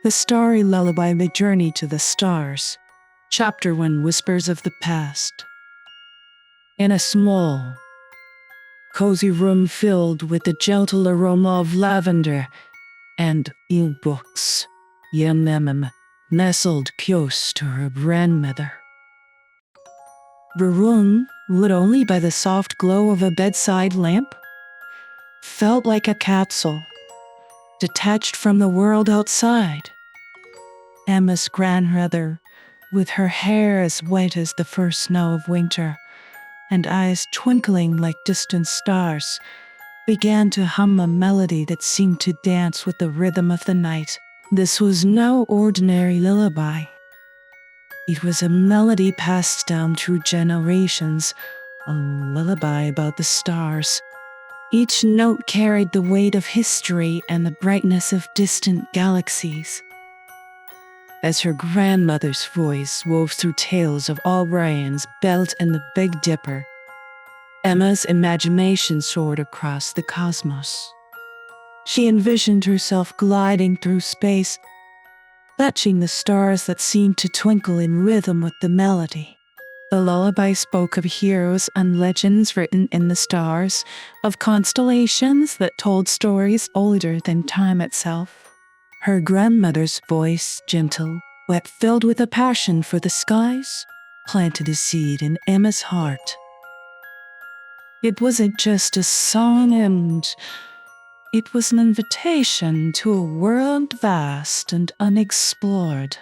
The Starry Lullaby, The Journey to the Stars. Chapter 1, Whispers of the Past. In a small, cozy room filled with the gentle aroma of lavender and books, young Emma nestled close to her grandmother. The room, lit only by the soft glow of a bedside lamp, felt like a capsule, detached from the world outside. Emma's grandmother, with her hair as white as the first snow of winter and eyes twinkling like distant stars, began to hum a melody that seemed to dance with the rhythm of the night. This was no ordinary lullaby. It was a melody passed down through generations, a lullaby about the stars. Each note carried the weight of history and the brightness of distant galaxies. As her grandmother's voice wove through tales of Orion's belt and the Big Dipper, Emma's imagination soared across the cosmos. She envisioned herself gliding through space, touching the stars that seemed to twinkle in rhythm with the melody. The lullaby spoke of heroes and legends written in the stars, of constellations that told stories older than time itself. Her grandmother's voice, gentle, yet filled with a passion for the skies, planted a seed in Emma's heart. It wasn't just a song, and it was an invitation to a world vast and unexplored.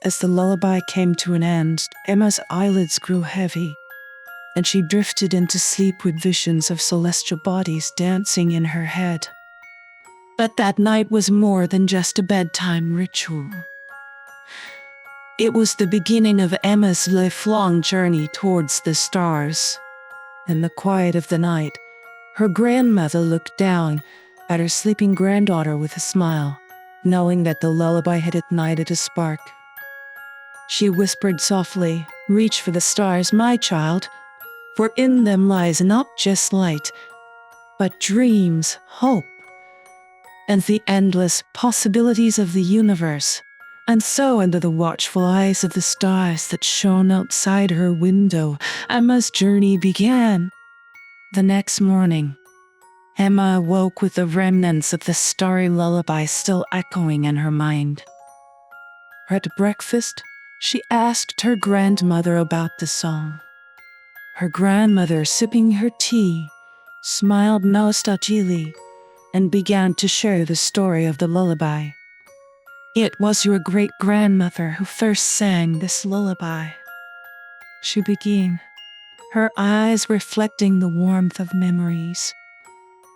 As the lullaby came to an end, Emma's eyelids grew heavy, and she drifted into sleep with visions of celestial bodies dancing in her head. But that night was more than just a bedtime ritual. It was the beginning of Emma's lifelong journey towards the stars. In the quiet of the night, her grandmother looked down at her sleeping granddaughter with a smile, knowing that the lullaby had ignited a spark. She whispered softly, "Reach for the stars, my child, for in them lies not just light, but dreams, hope, and the endless possibilities of the universe." And so, under the watchful eyes of the stars that shone outside her window, Emma's journey began. The next morning, Emma awoke with the remnants of the starry lullaby still echoing in her mind. At breakfast, she asked her grandmother about the song. Her grandmother, sipping her tea, smiled nostalgically and began to share the story of the lullaby. "It was your great-grandmother who first sang this lullaby," she began, her eyes reflecting the warmth of memories.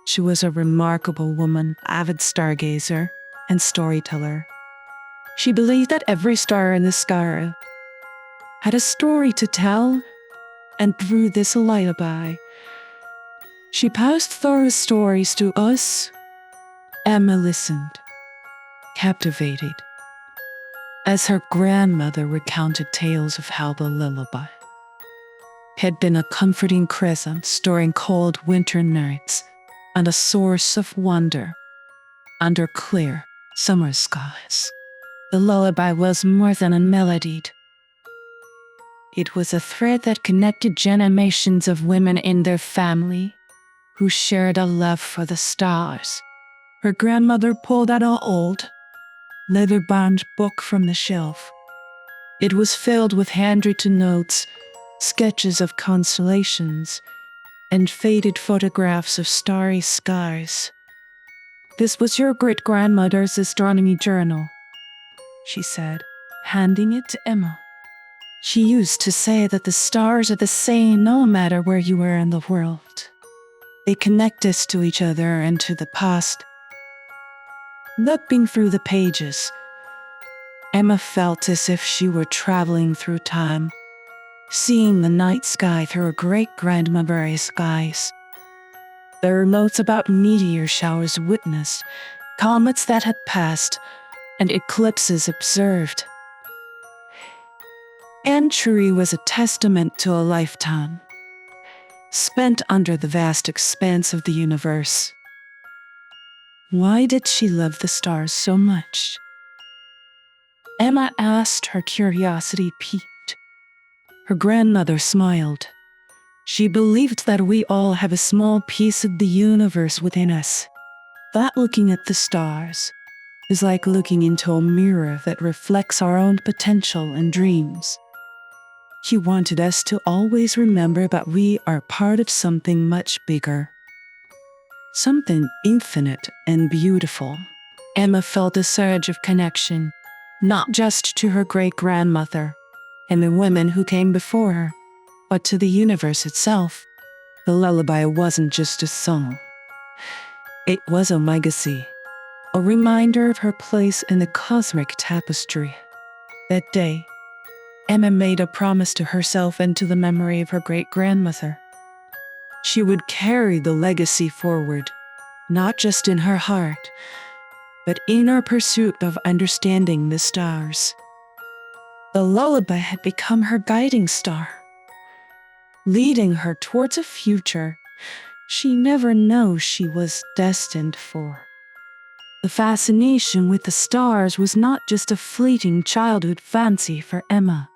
She was a remarkable woman, avid stargazer and storyteller. She believed that every star in the sky had a story to tell, and through this lullaby, she passed those stories to us. Emma listened, captivated, as her grandmother recounted tales of how the lullaby had been a comforting presence during cold winter nights and a source of wonder under clear summer skies. The lullaby was more than a melody. It was a thread that connected generations of women in their family who shared a love for the stars. Her grandmother pulled out an old, leather-bound book from the shelf. It was filled with handwritten notes, sketches of constellations, and faded photographs of starry skies. "This was your great-grandmother's astronomy journal," she said, handing it to Emma. "She used to say that the stars are the same no matter where you are in the world. They connect us to each other and to the past." Looking through the pages, Emma felt as if she were traveling through time, seeing the night sky through her great-grandmother's eyes. There are notes about meteor showers witnessed, comets that had passed, and eclipses observed. Entry was a testament to a lifetime spent under the vast expanse of the universe. Why did she love the stars so much? Emma asked, her curiosity piqued. Her grandmother smiled. She believed that we all have a small piece of the universe within us. That looking at the stars is like looking into a mirror that reflects our own potential and dreams. She wanted us to always remember that we are part of something much bigger, something infinite and beautiful. Emma felt a surge of connection, not just to her great-grandmother and the women who came before her, but to the universe itself. The lullaby wasn't just a song. It was a legacy, a reminder of her place in the cosmic tapestry. That day, Emma made a promise to herself and to the memory of her great-grandmother. She would carry the legacy forward, not just in her heart, but in her pursuit of understanding the stars. The lullaby had become her guiding star, leading her towards a future she never knew she was destined for. The fascination with the stars was not just a fleeting childhood fancy for Emma.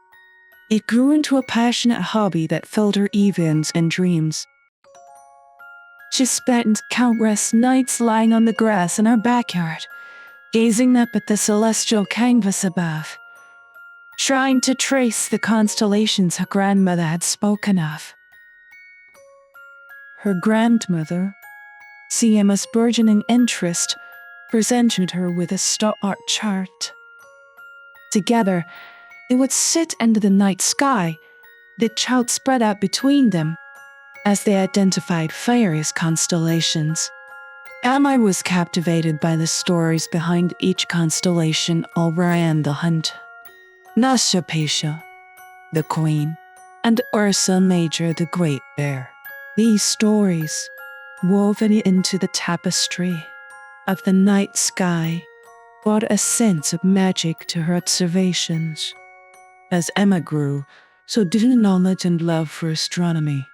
It grew into a passionate hobby that filled her evenings and dreams. She spent countless nights lying on the grass in her backyard, gazing up at the celestial canvas above, trying to trace the constellations her grandmother had spoken of. Her grandmother, seeing Emma's burgeoning interest, presented her with a star chart. Together, they would sit under the night sky, the chart spread out between them, as they identified various constellations. Emma was captivated by the stories behind each constellation. Orion the Hunt, Pasha, the Queen, and Ursa Major the Great Bear. These stories, woven into the tapestry of the night sky, brought a sense of magic to her observations. As Emma grew, so did her knowledge and love for astronomy.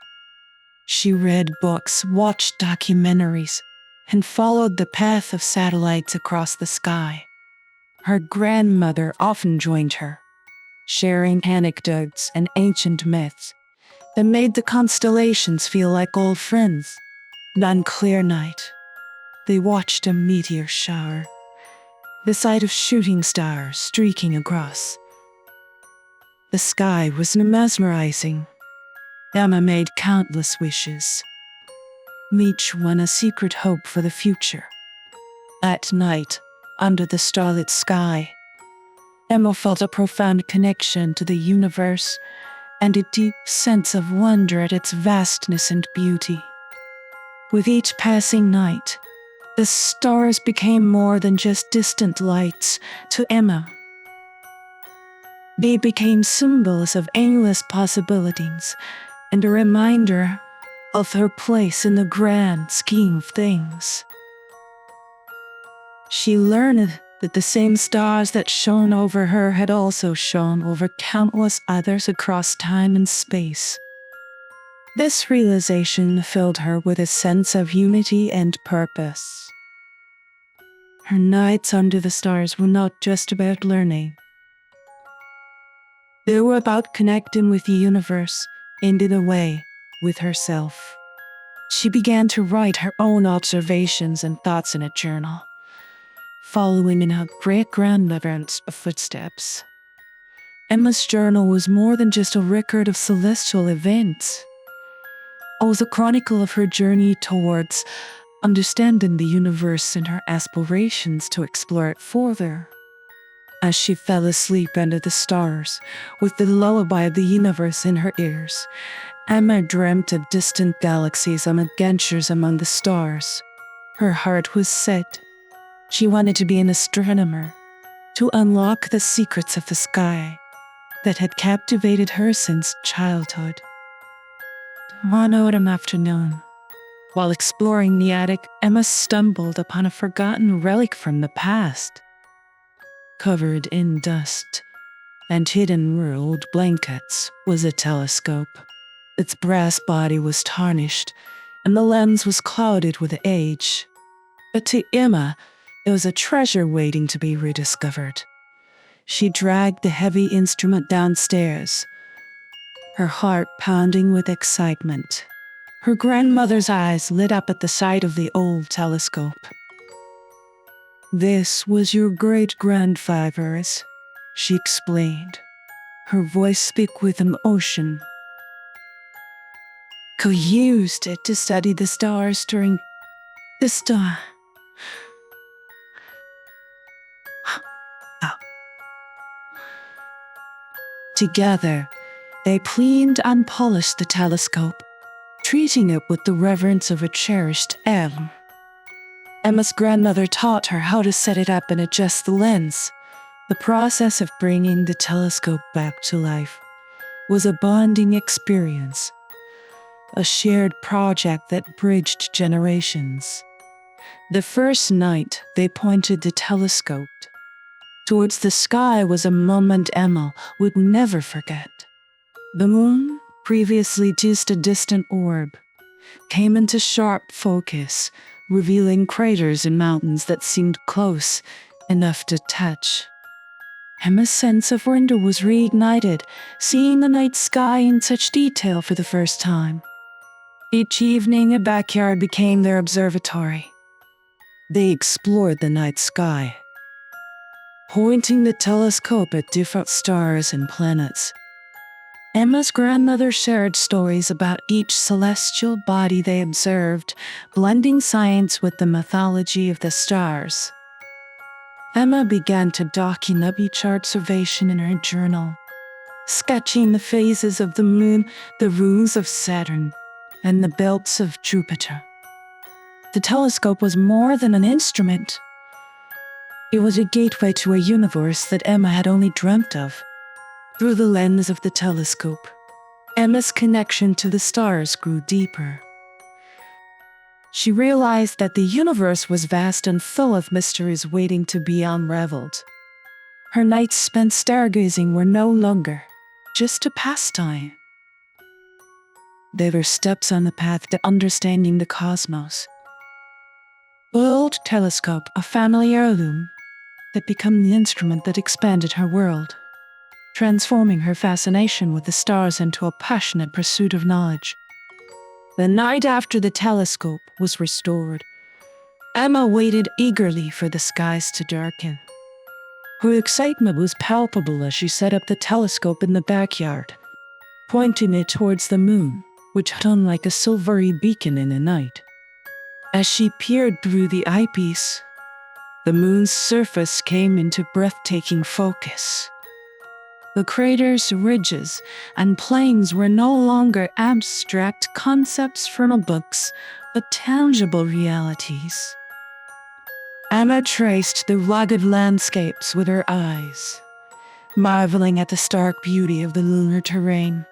She read books, watched documentaries, and followed the path of satellites across the sky. Her grandmother often joined her, sharing anecdotes and ancient myths that made the constellations feel like old friends. One clear night, they watched a meteor shower, the sight of shooting stars streaking across the sky was mesmerizing. Emma made countless wishes, each one a secret hope for the future. At night, under the starlit sky, Emma felt a profound connection to the universe and a deep sense of wonder at its vastness and beauty. With each passing night, the stars became more than just distant lights to Emma. They became symbols of endless possibilities and a reminder of her place in the grand scheme of things. She learned that the same stars that shone over her had also shone over countless others across time and space. This realization filled her with a sense of unity and purpose. Her nights under the stars were not just about learning. They were about connecting with the universe and, in a way, with herself. She began to write her own observations and thoughts in a journal, following in her great-grandmother's footsteps. Emma's journal was more than just a record of celestial events. It was a chronicle of her journey towards understanding the universe and her aspirations to explore it further. As she fell asleep under the stars, with the lullaby of the universe in her ears, Emma dreamt of distant galaxies and adventures among the stars. Her heart was set. She wanted to be an astronomer, to unlock the secrets of the sky that had captivated her since childhood. One autumn afternoon, while exploring the attic, Emma stumbled upon a forgotten relic from the past. Covered in dust and hidden in old blankets was a telescope. Its brass body was tarnished, and the lens was clouded with age. But to Emma, it was a treasure waiting to be rediscovered. She dragged the heavy instrument downstairs, her heart pounding with excitement. Her grandmother's eyes lit up at the sight of the old telescope. "This was your great-grandfather's," she explained, her voice thick with emotion. "Who used it to study the stars during the star." Together, they cleaned and polished the telescope, treating it with the reverence of a cherished elm. Emma's grandmother taught her how to set it up and adjust the lens. The process of bringing the telescope back to life was a bonding experience, a shared project that bridged generations. The first night they pointed the telescope towards the sky was a moment Emma would never forget. The moon, previously just a distant orb, came into sharp focus, revealing craters in mountains that seemed close enough to touch. Emma's sense of wonder was reignited, seeing the night sky in such detail for the first time. Each evening, a backyard became their observatory. They explored the night sky, pointing the telescope at different stars and planets. Emma's grandmother shared stories about each celestial body they observed, blending science with the mythology of the stars. Emma began to document each observation in her journal, sketching the phases of the moon, the rings of Saturn, and the belts of Jupiter. The telescope was more than an instrument. It was a gateway to a universe that Emma had only dreamt of. Through the lens of the telescope, Emma's connection to the stars grew deeper. She realized that the universe was vast and full of mysteries waiting to be unraveled. Her nights spent stargazing were no longer just a pastime. They were steps on the path to understanding the cosmos. The old telescope, a family heirloom, had become the instrument that expanded her world, transforming her fascination with the stars into a passionate pursuit of knowledge. The night after the telescope was restored, Emma waited eagerly for the skies to darken. Her excitement was palpable as she set up the telescope in the backyard, pointing it towards the moon, which hung like a silvery beacon in the night. As she peered through the eyepiece, the moon's surface came into breathtaking focus. The craters, ridges, and plains were no longer abstract concepts from books, but tangible realities. Emma traced the rugged landscapes with her eyes, marveling at the stark beauty of the lunar terrain.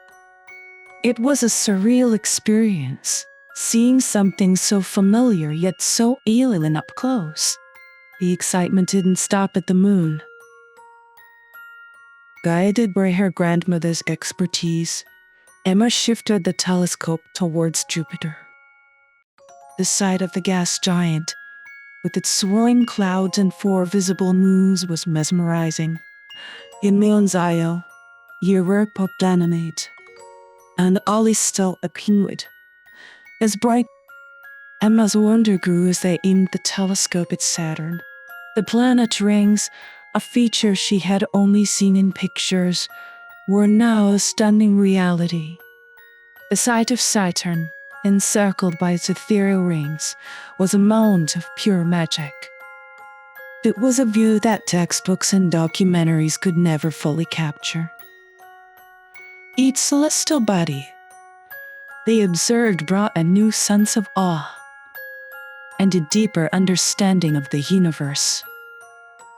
It was a surreal experience, seeing something so familiar yet so alien up close. The excitement didn't stop at the moon. Guided by her grandmother's expertise, Emma shifted the telescope towards Jupiter. The sight of the gas giant, with its swirling clouds and 4 visible moons, was mesmerizing. In Io, Europa Ganymede, and all is still a pinwood. As bright, Emma's wonder grew as they aimed the telescope at Saturn. The planet rings, a feature she had only seen in pictures, were now a stunning reality. The sight of Saturn, encircled by its ethereal rings, was a moment of pure magic. It was a view that textbooks and documentaries could never fully capture. Each celestial body they observed brought a new sense of awe and a deeper understanding of the universe.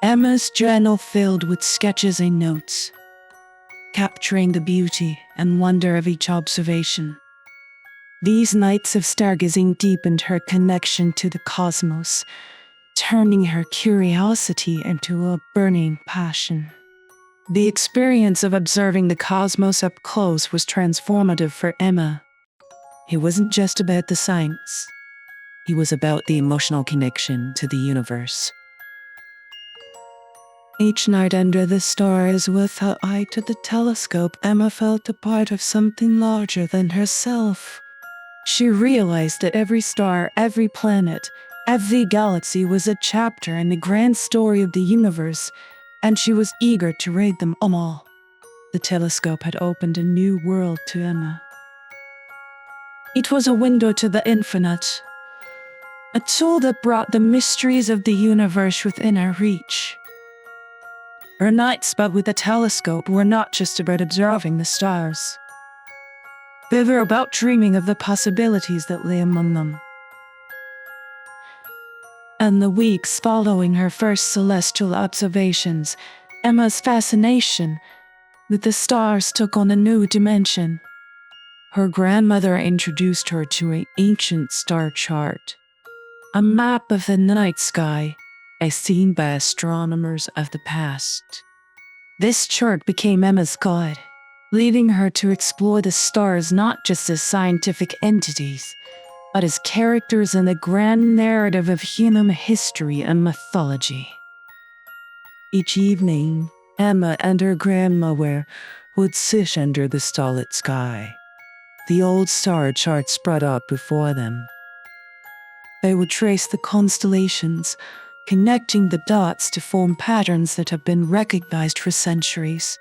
Emma's journal filled with sketches and notes, capturing the beauty and wonder of each observation. These nights of stargazing deepened her connection to the cosmos, turning her curiosity into a burning passion. The experience of observing the cosmos up close was transformative for Emma. It wasn't just about the science. It was about the emotional connection to the universe. Each night under the stars, with her eye to the telescope, Emma felt a part of something larger than herself. She realized that every star, every planet, every galaxy was a chapter in the grand story of the universe, and she was eager to read them all. The telescope had opened a new world to Emma. It was a window to the infinite, a tool that brought the mysteries of the universe within her reach. Her nights spent with the telescope were not just about observing the stars. They were about dreaming of the possibilities that lay among them. And the weeks following her first celestial observations, Emma's fascination with the stars took on a new dimension. Her grandmother introduced her to an ancient star chart, a map of the night sky as seen by astronomers of the past. This chart became Emma's guide, leading her to explore the stars not just as scientific entities, but as characters in the grand narrative of human history and mythology. Each evening, Emma and her grandmother would sit under the starlit sky, the old star chart spread out before them. They would trace the constellations, connecting the dots to form patterns that have been recognized for centuries.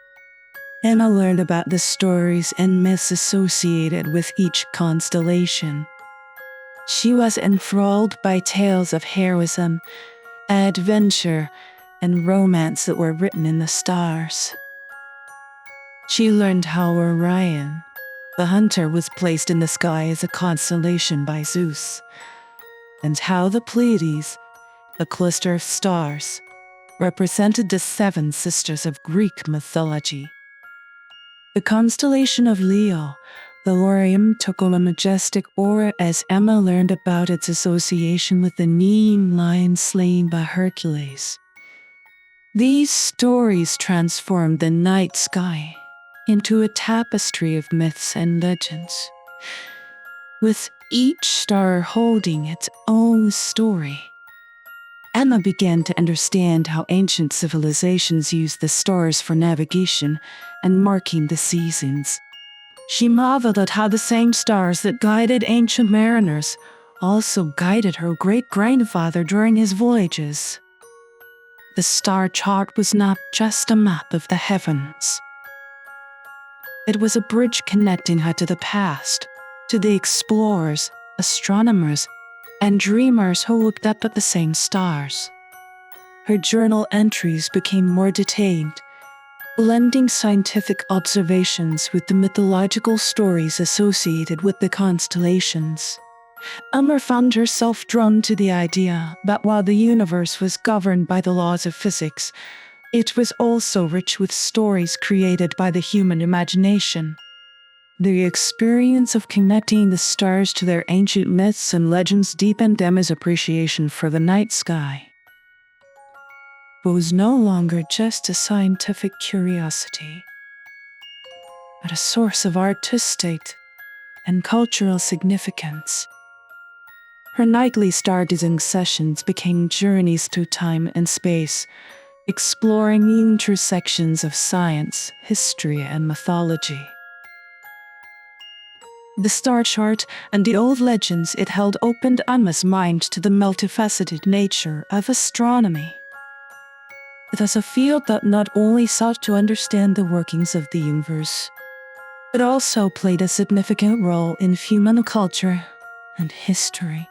Emma learned about the stories and myths associated with each constellation. She was enthralled by tales of heroism, adventure, and romance that were written in the stars. She learned how Orion, the hunter, was placed in the sky as a constellation by Zeus, and how the Pleiades, a cluster of stars, represented the seven sisters of Greek mythology. The constellation of Leo, the Orion, took on a majestic aura as Emma learned about its association with the Nemean lion slain by Hercules. These stories transformed the night sky into a tapestry of myths and legends, with each star holding its own story. Emma began to understand how ancient civilizations used the stars for navigation and marking the seasons. She marveled at how the same stars that guided ancient mariners also guided her great-grandfather during his voyages. The star chart was not just a map of the heavens. It was a bridge connecting her to the past, to the explorers, astronomers, and dreamers who looked up at the same stars. Her journal entries became more detailed, blending scientific observations with the mythological stories associated with the constellations. Emma found herself drawn to the idea that while the universe was governed by the laws of physics, it was also rich with stories created by the human imagination. The experience of connecting the stars to their ancient myths and legends deepened Emma's appreciation for the night sky. It was no longer just a scientific curiosity, but a source of artistic and cultural significance. Her nightly stargazing sessions became journeys through time and space, exploring the intersections of science, history, and mythology. The star chart and the old legends it held opened Emma's mind to the multifaceted nature of astronomy. It was a field that not only sought to understand the workings of the universe, but also played a significant role in human culture and history.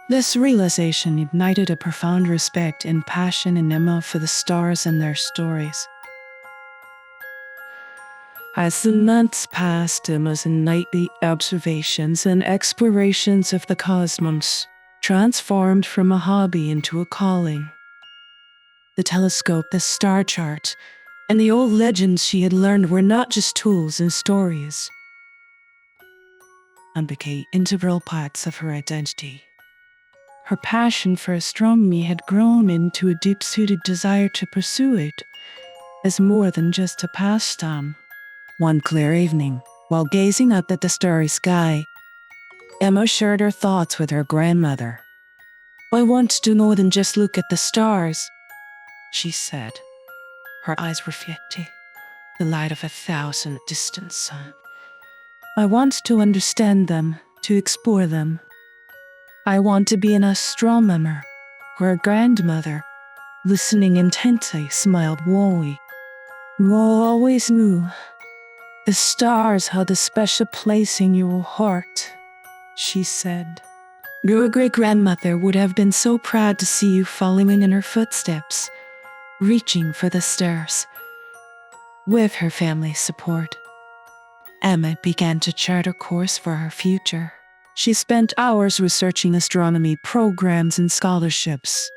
This realization ignited a profound respect and passion in Emma for the stars and their stories. As the months passed, Emma's nightly observations and explorations of the cosmos transformed from a hobby into a calling. The telescope, the star chart, and the old legends she had learned were not just tools and stories, and became integral parts of her identity. Her passion for astronomy had grown into a deep-seated desire to pursue it as more than just a pastime. One clear evening, while gazing up at the starry sky, Emma shared her thoughts with her grandmother. "I want to do more than just look at the stars. she said. Her eyes reflecting the light of 1,000 distant suns. I want to understand them, to explore them. I want to be an astronomer. Her grandmother, listening intently, smiled warmly. You always knew. The stars held a special place in your heart, she said. Your great-grandmother would have been so proud to see you following in her footsteps, reaching for the stars. With her family's support, Emma began to chart a course for her future. She spent hours researching astronomy programs and scholarships.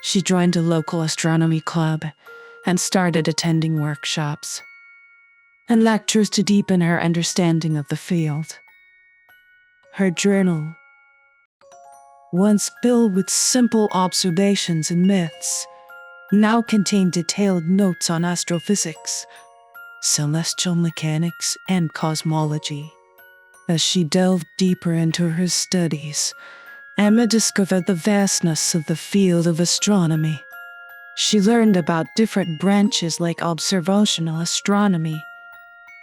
She joined a local astronomy club and started attending workshops and lectures to deepen her understanding of the field. Her journal, once filled with simple observations and myths, now contained detailed notes on astrophysics, celestial mechanics, and cosmology. As she delved deeper into her studies, Emma discovered the vastness of the field of astronomy. She learned about different branches like observational astronomy,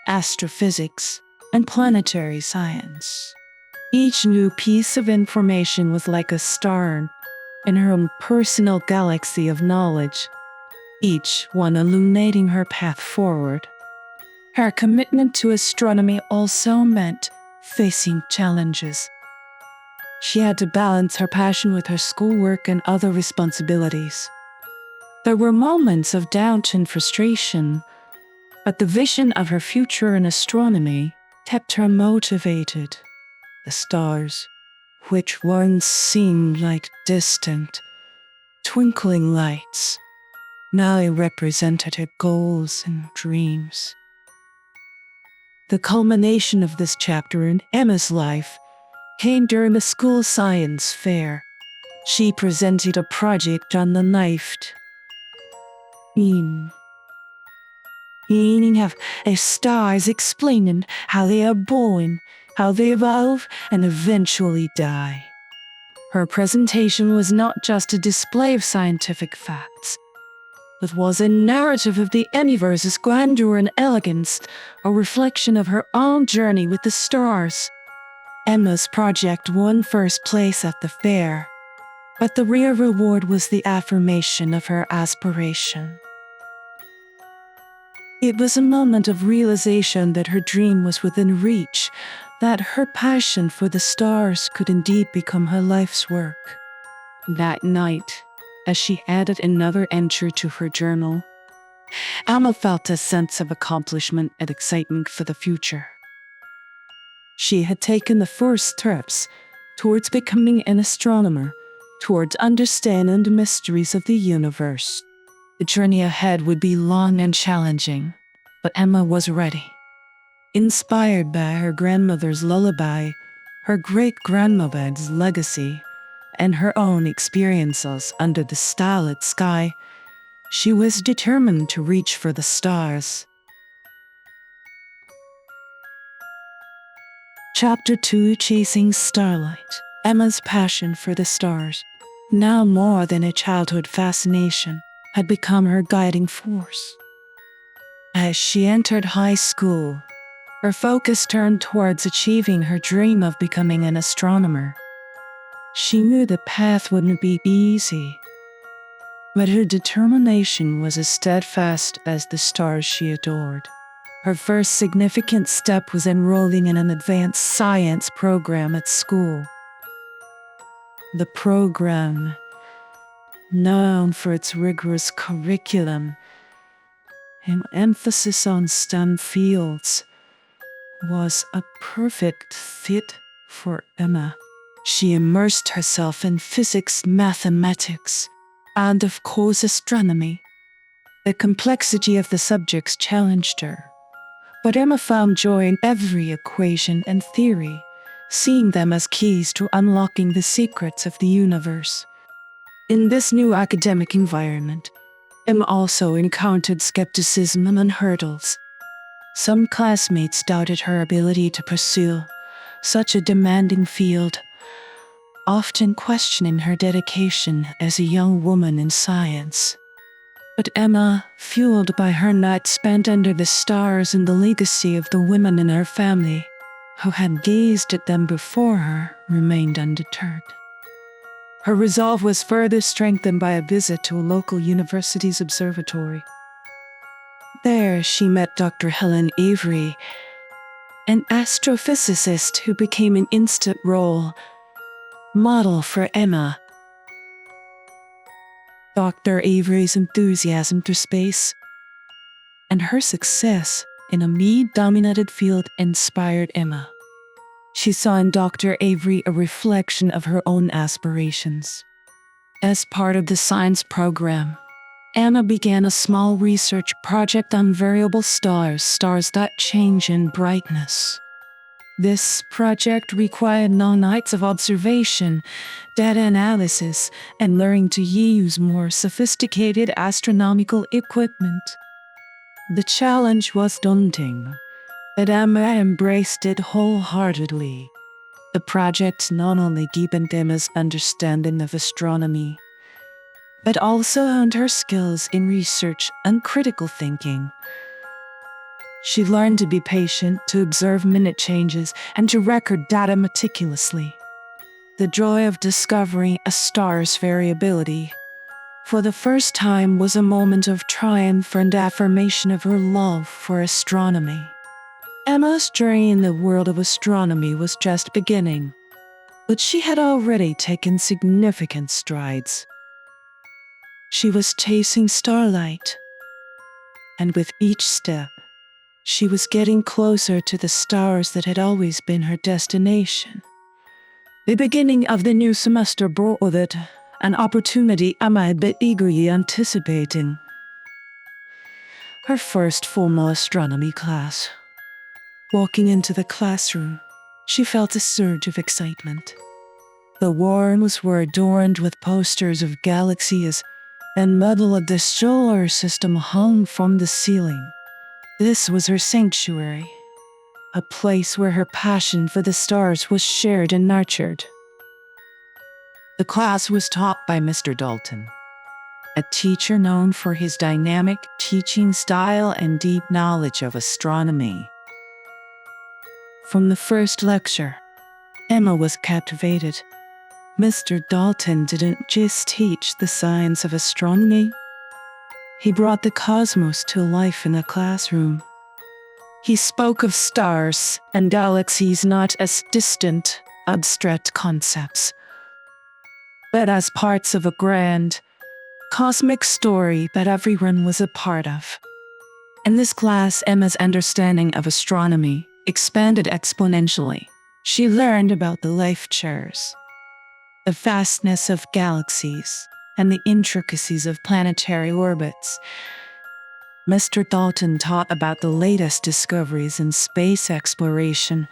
astrophysics, and planetary science. Each new piece of information was like a star in her own personal galaxy of knowledge, each one illuminating her path forward. Her commitment to astronomy also meant facing challenges. She had to balance her passion with her schoolwork and other responsibilities. There were moments of doubt and frustration, but the vision of her future in astronomy kept her motivated. The stars, which once seemed like distant, twinkling lights, now represented her goals and dreams. The culmination of this chapter in Emma's life came during the school science fair. She presented a project on the meaning of stars, explaining how they are born, how they evolve, and eventually die. Her presentation was not just a display of scientific facts. It was a narrative of the universe's grandeur and elegance, a reflection of her own journey with the stars. Emma's project won first place at the fair, but the real reward was the affirmation of her aspiration. It was a moment of realization that her dream was within reach, that her passion for the stars could indeed become her life's work. That night, as she added another entry to her journal, Emma felt a sense of accomplishment and excitement for the future. She had taken the first steps towards becoming an astronomer, towards understanding the mysteries of the universe. The journey ahead would be long and challenging, but Emma was ready. Inspired by her grandmother's lullaby, her great-grandmother's legacy, and her own experiences under the starlit sky, she was determined to reach for the stars. Chapter 2: Chasing Starlight. Emma's passion for the stars, now more than a childhood fascination, had become her guiding force. As she entered high school, her focus turned towards achieving her dream of becoming an astronomer. She knew the path wouldn't be easy, but her determination was as steadfast as the stars she adored. Her first significant step was enrolling in an advanced science program at school. The program, known for its rigorous curriculum and emphasis on STEM fields, was a perfect fit for Emma. She immersed herself in physics, mathematics, and of course astronomy. The complexity of the subjects challenged her, but Emma found joy in every equation and theory, seeing them as keys to unlocking the secrets of the universe. In this new academic environment, Emma also encountered skepticism and hurdles. Some classmates doubted her ability to pursue such a demanding field, often questioning her dedication as a young woman in science. But Emma, fueled by her nights spent under the stars and the legacy of the women in her family, who had gazed at them before her, remained undeterred. Her resolve was further strengthened by a visit to a local university's observatory. There she met Dr. Helen Avery, an astrophysicist who became an instant role model for Emma. Dr. Avery's enthusiasm for space and her success in a male-dominated field inspired Emma. She saw in Dr. Avery a reflection of her own aspirations. As part of the science program, Emma began a small research project on variable stars that change in brightness. This project required long nights of observation, data analysis, and learning to use more sophisticated astronomical equipment. The challenge was daunting, but Emma embraced it wholeheartedly. The project not only deepened Emma's understanding of astronomy, but also honed her skills in research and critical thinking. She learned to be patient, to observe minute changes, and to record data meticulously. The joy of discovering a star's variability, for the first time, was a moment of triumph and affirmation of her love for astronomy. Emma's journey in the world of astronomy was just beginning, but she had already taken significant strides. She was chasing starlight, and with each step, she was getting closer to the stars that had always been her destination. The beginning of the new semester brought with it an opportunity Emma had been eagerly anticipating. Her first formal astronomy class. Walking into the classroom, she felt a surge of excitement. The walls were adorned with posters of galaxies, and medal of the solar system hung from the ceiling. This was her sanctuary, a place where her passion for the stars was shared and nurtured. The class was taught by Mr. Dalton, a teacher known for his dynamic teaching style and deep knowledge of astronomy. From the first lecture, Emma was captivated. Mr. Dalton didn't just teach the science of astronomy. He brought the cosmos to life in the classroom. He spoke of stars and galaxies not as distant, abstract concepts, but as parts of a grand, cosmic story that everyone was a part of. In this class, Emma's understanding of astronomy expanded exponentially. She learned about the life chairs, the vastness of galaxies, and the intricacies of planetary orbits. Mr. Dalton taught about the latest discoveries in space exploration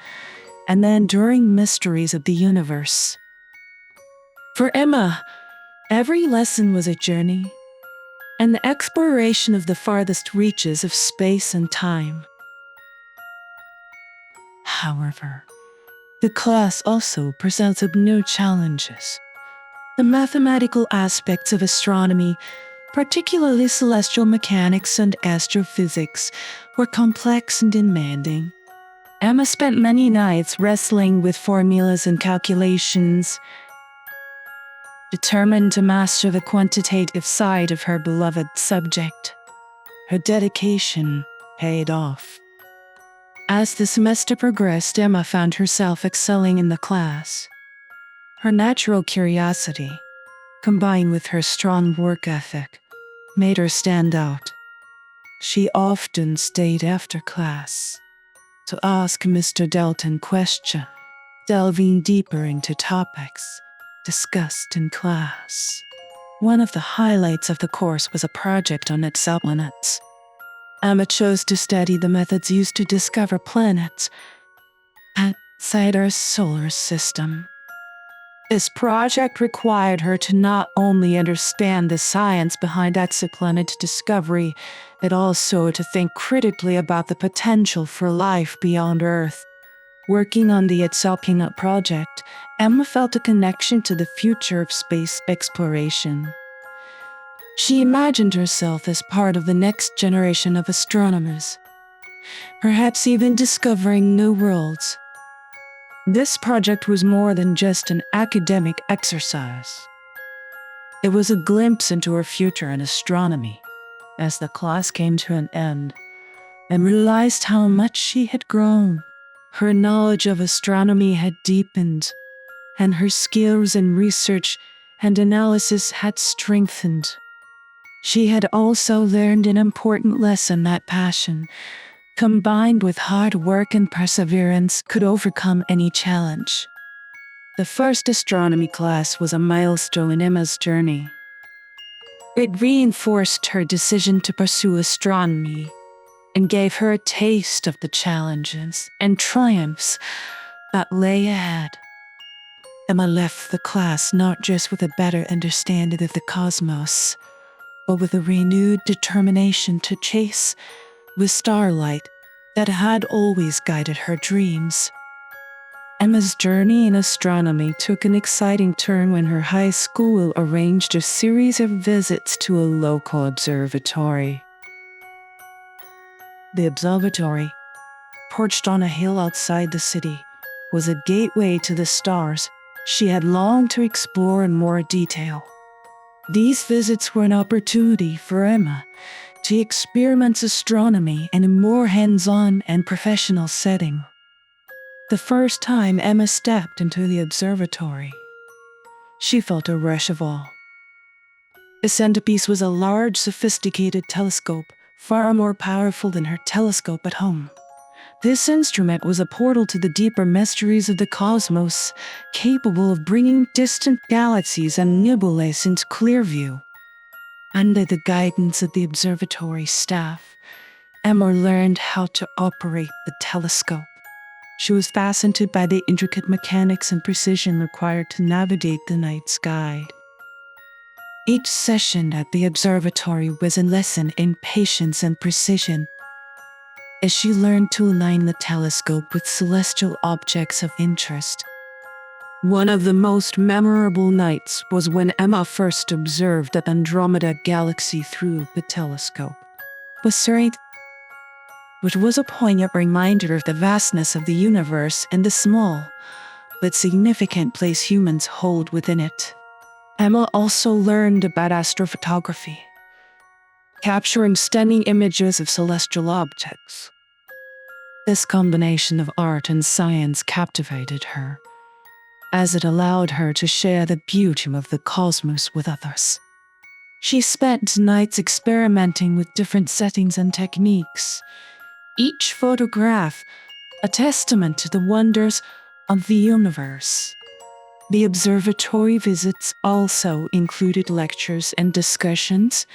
and the enduring mysteries of the universe. For Emma, every lesson was a journey, and the exploration of the farthest reaches of space and time. However, the class also presented new challenges. The mathematical aspects of astronomy, particularly celestial mechanics and astrophysics, were complex and demanding. Emma spent many nights wrestling with formulas and calculations, determined to master the quantitative side of her beloved subject. Her dedication paid off. As the semester progressed, Emma found herself excelling in the class. Her natural curiosity, combined with her strong work ethic, made her stand out. She often stayed after class to ask Mr. Dalton questions, delving deeper into topics discussed in class. One of the highlights of the course was a project on exoplanets. Emma chose to study the methods used to discover planets outside our solar system. This project required her to not only understand the science behind exoplanet discovery, but also to think critically about the potential for life beyond Earth. Working on the exoplanet project, Emma felt a connection to the future of space exploration. She imagined herself as part of the next generation of astronomers, perhaps even discovering new worlds. This project was more than just an academic exercise. It was a glimpse into her future in astronomy. As the class came to an end, and realized how much she had grown. Her knowledge of astronomy had deepened, and her skills in research and analysis had strengthened. She had also learned an important lesson that passion, combined with hard work and perseverance, could overcome any challenge. The first astronomy class was a milestone in Emma's journey. It reinforced her decision to pursue astronomy and gave her a taste of the challenges and triumphs that lay ahead. Emma left the class not just with a better understanding of the cosmos, but with a renewed determination to chase the starlight that had always guided her dreams. Emma's journey in astronomy took an exciting turn when her high school arranged a series of visits to a local observatory. The observatory, perched on a hill outside the city, was a gateway to the stars she had longed to explore in more detail. These visits were an opportunity for Emma to experiment astronomy in a more hands-on and professional setting. The first time Emma stepped into the observatory, she felt a rush of awe. The centerpiece was a large, sophisticated telescope, far more powerful than her telescope at home. This instrument was a portal to the deeper mysteries of the cosmos, capable of bringing distant galaxies and nebulae into clear view. Under the guidance of the observatory staff, Emma learned how to operate the telescope. She was fascinated by the intricate mechanics and precision required to navigate the night sky. Each session at the observatory was a lesson in patience and precision, as she learned to align the telescope with celestial objects of interest. One of the most memorable nights was when Emma first observed the Andromeda galaxy through the telescope. Was serene, which was a poignant reminder of the vastness of the universe and the small but significant place humans hold within it. Emma also learned about astrophotography, capturing stunning images of celestial objects. This combination of art and science captivated her, as it allowed her to share the beauty of the cosmos with others. She spent nights experimenting with different settings and techniques, each photograph a testament to the wonders of the universe. The observatory visits also included lectures and discussions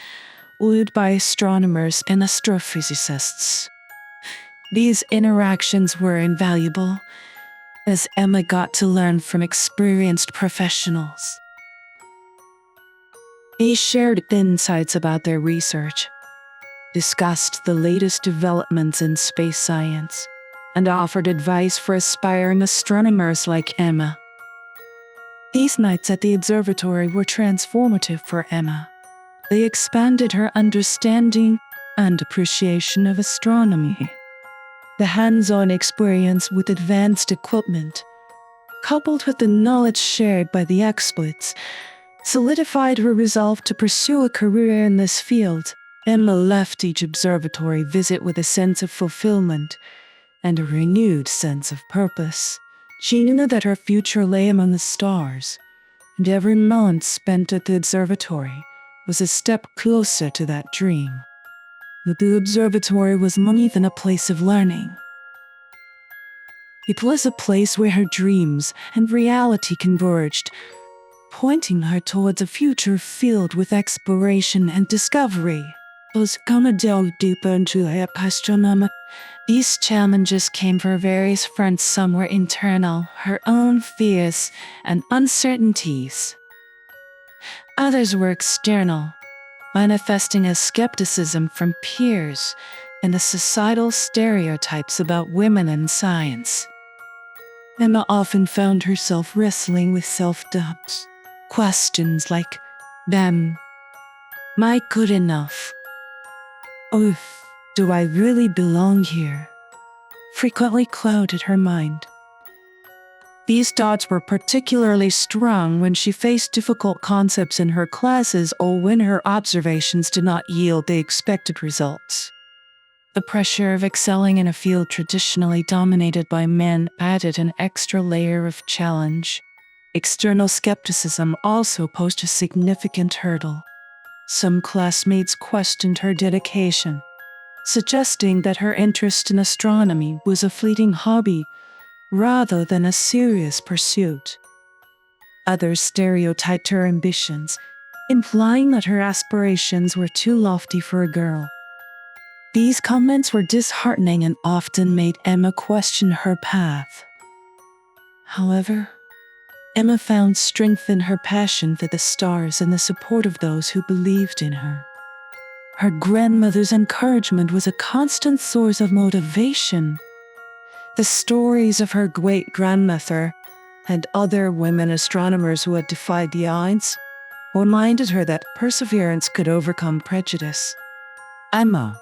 led by astronomers and astrophysicists. These interactions were invaluable, as Emma got to learn from experienced professionals. They shared insights about their research, discussed the latest developments in space science, and offered advice for aspiring astronomers like Emma. These nights at the observatory were transformative for Emma. They expanded her understanding and appreciation of astronomy. The hands-on experience with advanced equipment, coupled with the knowledge shared by the experts, solidified her resolve to pursue a career in this field. Emma left each observatory visit with a sense of fulfillment and a renewed sense of purpose. She knew that her future lay among the stars, and every moment spent at the observatory was a step closer to that dream. The observatory was more than a place of learning. It was a place where her dreams and reality converged, pointing her towards a future filled with exploration and discovery. As Emma delved deeper into her astronomy, these challenges came from various fronts. Some were internal, her own fears and uncertainties. Others were external, manifesting as skepticism from peers and the societal stereotypes about women in science. Emma often found herself wrestling with self-doubts, questions like, then, My good enough? Oof, do I really belong here? Frequently clouded her mind. These thoughts were particularly strong when she faced difficult concepts in her classes or when her observations did not yield the expected results. The pressure of excelling in a field traditionally dominated by men added an extra layer of challenge. External skepticism also posed a significant hurdle. Some classmates questioned her dedication, suggesting that her interest in astronomy was a fleeting hobby rather than a serious pursuit. Others stereotyped her ambitions, implying that her aspirations were too lofty for a girl. These comments were disheartening and often made Emma question her path. However, Emma found strength in her passion for the stars and the support of those who believed in her. Her grandmother's encouragement was a constant source of motivation. The stories of her great-grandmother and other women astronomers who had defied the odds reminded her that perseverance could overcome prejudice. Emma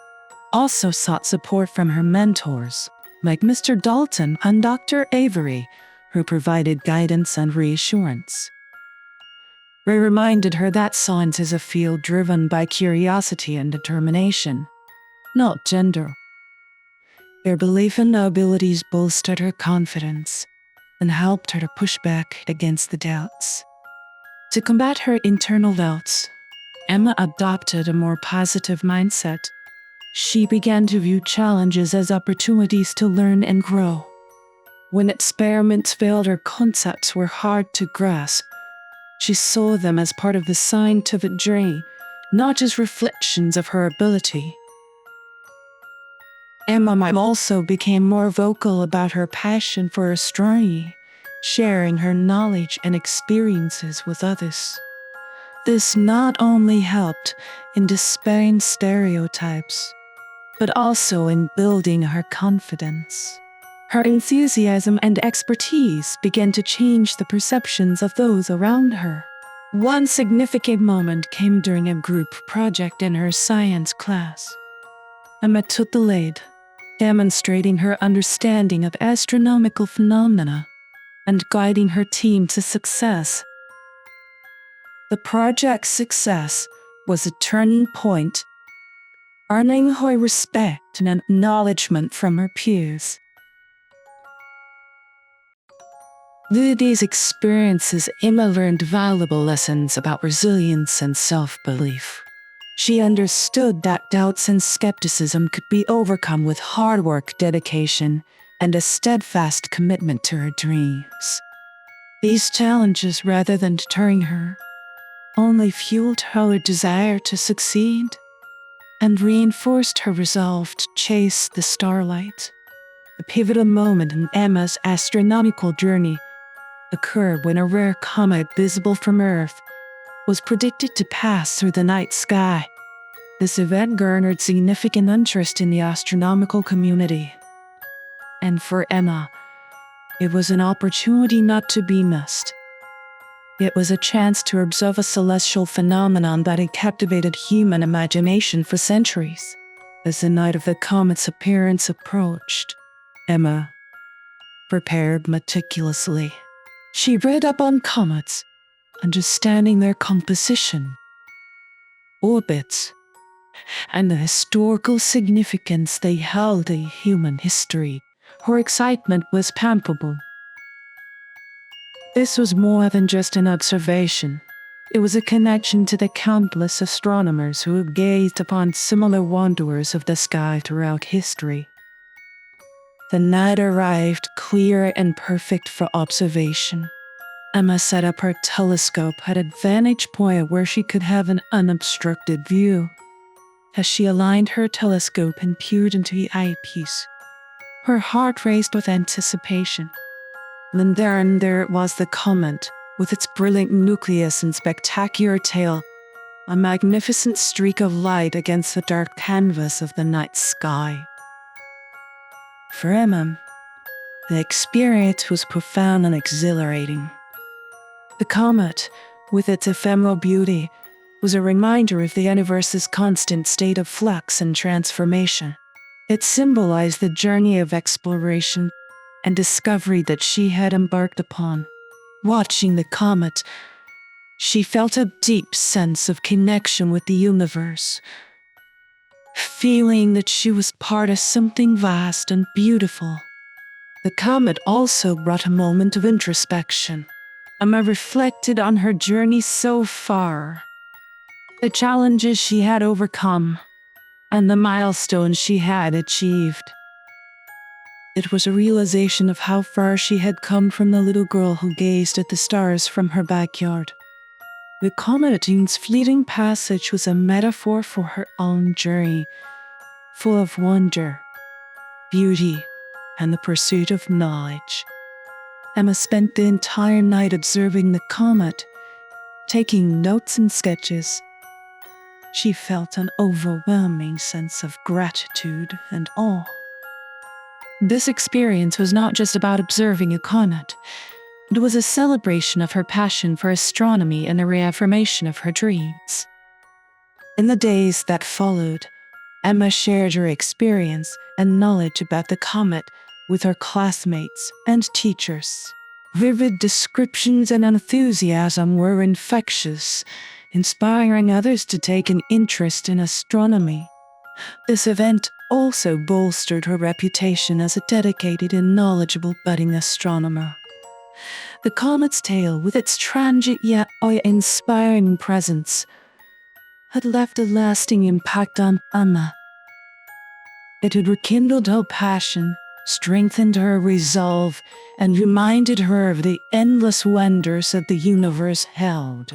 also sought support from her mentors, like Mr. Dalton and Dr. Avery, who provided guidance and reassurance. They reminded her that science is a field driven by curiosity and determination, not gender. Their belief in their abilities bolstered her confidence and helped her to push back against the doubts. To combat her internal doubts, Emma adopted a more positive mindset. She began to view challenges as opportunities to learn and grow. When experiments failed or concepts were hard to grasp, she saw them as part of the scientific journey, not as reflections of her ability. Emma also became more vocal about her passion for astronomy, sharing her knowledge and experiences with others. This not only helped in dispelling stereotypes, but also in building her confidence. Her enthusiasm and expertise began to change the perceptions of those around her. One significant moment came during a group project in her science class. Emma took the lead, demonstrating her understanding of astronomical phenomena and guiding her team to success. The project's success was a turning point, earning her respect and acknowledgement from her peers. Through these experiences, Emma learned valuable lessons about resilience and self-belief. She understood that doubts and skepticism could be overcome with hard work, dedication, and a steadfast commitment to her dreams. These challenges, rather than deterring her, only fueled her desire to succeed and reinforced her resolve to chase the starlight. A pivotal moment in Emma's astronomical journey occurred when a rare comet visible from Earth was predicted to pass through the night sky. This event garnered significant interest in the astronomical community. And for Emma, it was an opportunity not to be missed. It was a chance to observe a celestial phenomenon that had captivated human imagination for centuries. As the night of the comet's appearance approached, Emma prepared meticulously. She read up on comets, understanding their composition, orbits, and the historical significance they held in human history. Her excitement was palpable. This was more than just an observation. It was a connection to the countless astronomers who had gazed upon similar wonders of the sky throughout history. The night arrived clear and perfect for observation. Emma set up her telescope at a vantage point where she could have an unobstructed view. As she aligned her telescope and peered into the eyepiece, her heart raced with anticipation. And there it was, the comet, with its brilliant nucleus and spectacular tail, a magnificent streak of light against the dark canvas of the night sky. For Emma, the experience was profound and exhilarating. The comet, with its ephemeral beauty, was a reminder of the universe's constant state of flux and transformation. It symbolized the journey of exploration and discovery that she had embarked upon. Watching the comet, she felt a deep sense of connection with the universe, feeling that she was part of something vast and beautiful. The comet also brought a moment of introspection. Emma reflected on her journey so far, the challenges she had overcome, and the milestones she had achieved. It was a realization of how far she had come from the little girl who gazed at the stars from her backyard. The comet's fleeting passage was a metaphor for her own journey, full of wonder, beauty, and the pursuit of knowledge. Emma spent the entire night observing the comet, taking notes and sketches. She felt an overwhelming sense of gratitude and awe. This experience was not just about observing a comet. It was a celebration of her passion for astronomy and a reaffirmation of her dreams. In the days that followed, Emma shared her experience and knowledge about the comet with her classmates and teachers. Vivid descriptions and enthusiasm were infectious, inspiring others to take an interest in astronomy. This event also bolstered her reputation as a dedicated and knowledgeable budding astronomer. The comet's tail, with its transient yet awe-inspiring presence, had left a lasting impact on Emma. It had rekindled her passion, strengthened her resolve, and reminded her of the endless wonders that the universe held.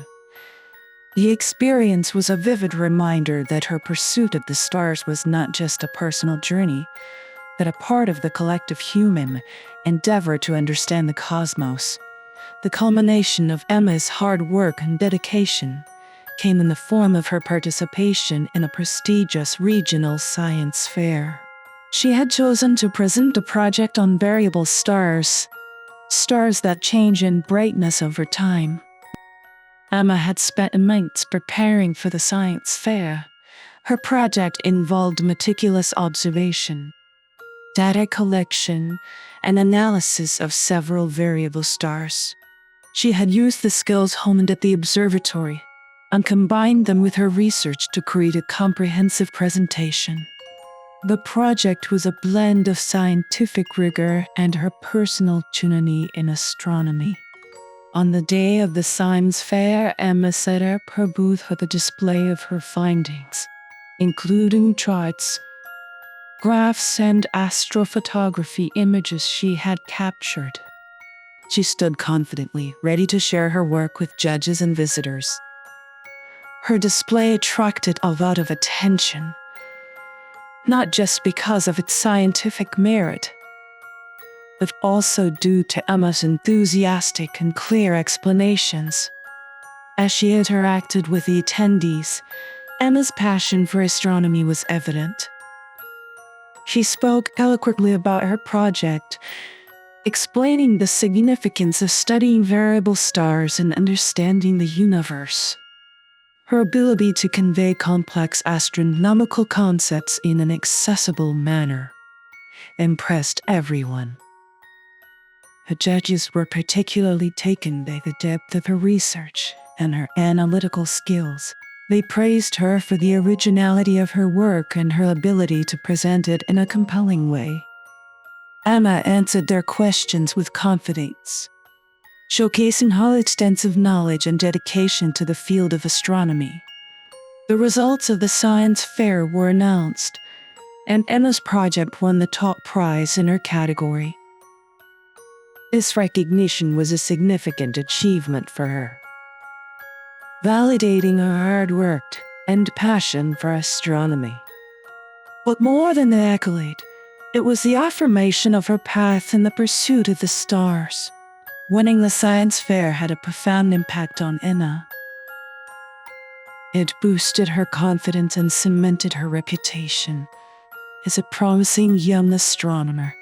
The experience was a vivid reminder that her pursuit of the stars was not just a personal journey, but a part of the collective human endeavor to understand the cosmos. The culmination of Emma's hard work and dedication came in the form of her participation in a prestigious regional science fair. She had chosen to present a project on variable stars, stars that change in brightness over time. Emma had spent months preparing for the science fair. Her project involved meticulous observation, data collection, and analysis of several variable stars. She had used the skills honed at the observatory and combined them with her research to create a comprehensive presentation. The project was a blend of scientific rigor and her personal journey in astronomy. On the day of the science fair, Emma set up her booth for the display of her findings, including charts, graphs, and astrophotography images she had captured. She stood confidently, ready to share her work with judges and visitors. Her display attracted a lot of attention, not just because of its scientific merit, but also due to Emma's enthusiastic and clear explanations. As she interacted with the attendees, Emma's passion for astronomy was evident. She spoke eloquently about her project, explaining the significance of studying variable stars and understanding the universe. Her ability to convey complex astronomical concepts in an accessible manner impressed everyone. The judges were particularly taken by the depth of her research and her analytical skills. They praised her for the originality of her work and her ability to present it in a compelling way. Emma answered their questions with confidence, showcasing her extensive knowledge and dedication to the field of astronomy. The results of the science fair were announced, and Emma's project won the top prize in her category. This recognition was a significant achievement for her, validating her hard work and passion for astronomy. But more than the accolade, it was the affirmation of her path in the pursuit of the stars. Winning the science fair had a profound impact on Emma. It boosted her confidence and cemented her reputation as a promising young astronomer.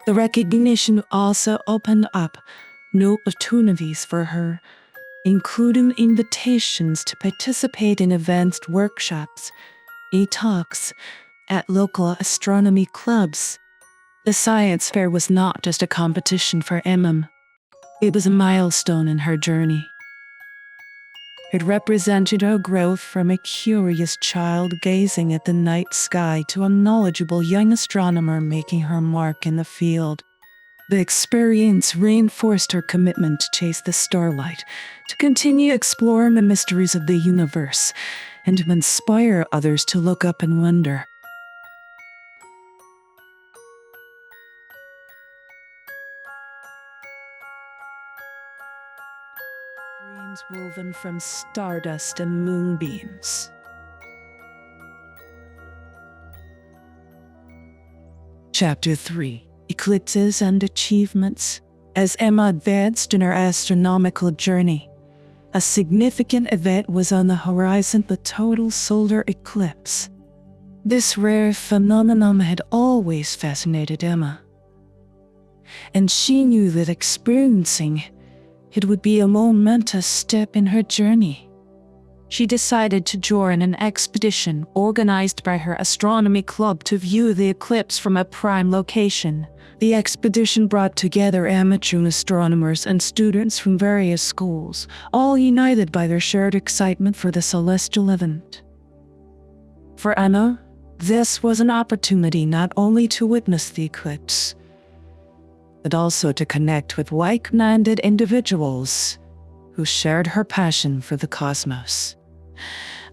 The recognition also opened up new opportunities for her, including invitations to participate in advanced workshops, e-talks, at local astronomy clubs. The science fair was not just a competition for Emma. It was a milestone in her journey. It represented her growth from a curious child gazing at the night sky to a knowledgeable young astronomer making her mark in the field. The experience reinforced her commitment to chase the starlight, to continue exploring the mysteries of the universe, and to inspire others to look up and wonder. Dreams woven from stardust and moonbeams. Chapter 3: Eclipses and Achievements. As Emma advanced in her astronomical journey, a significant event was on the horizon: the total solar eclipse. This rare phenomenon had always fascinated Emma, and she knew that experiencing it would be a momentous step in her journey. She decided to join an expedition organized by her astronomy club to view the eclipse from a prime location. The expedition brought together amateur astronomers and students from various schools, all united by their shared excitement for the celestial event. For Emma, this was an opportunity not only to witness the eclipse, but also to connect with like-minded individuals who shared her passion for the cosmos.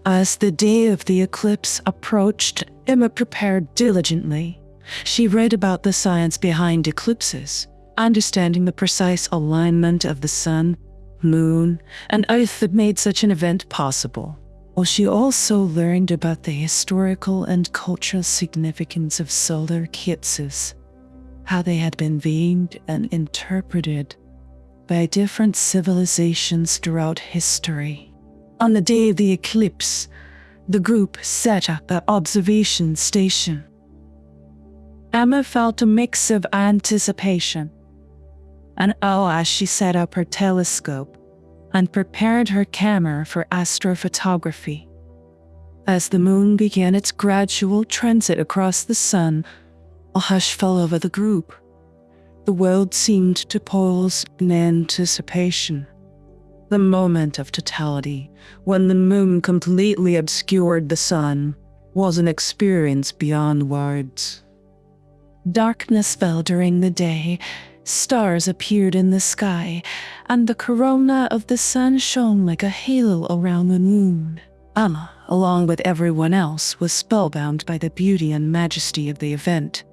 As the day of the eclipse approached, Emma prepared diligently. She read about the science behind eclipses, understanding the precise alignment of the sun, moon, and earth that made such an event possible. While she also learned about the historical and cultural significance of solar eclipses, how they had been viewed and interpreted by different civilizations throughout history. On the day of the eclipse, the group set up an observation station. Emma felt a mix of anticipation and awe as she set up her telescope and prepared her camera for astrophotography. As the moon began its gradual transit across the sun, a hush fell over the group. The world seemed to pause in anticipation. The moment of totality, when the moon completely obscured the sun, was an experience beyond words. Darkness fell during the day, stars appeared in the sky, and the corona of the sun shone like a halo around the moon. Emma, along with everyone else, was spellbound by the beauty and majesty of the event.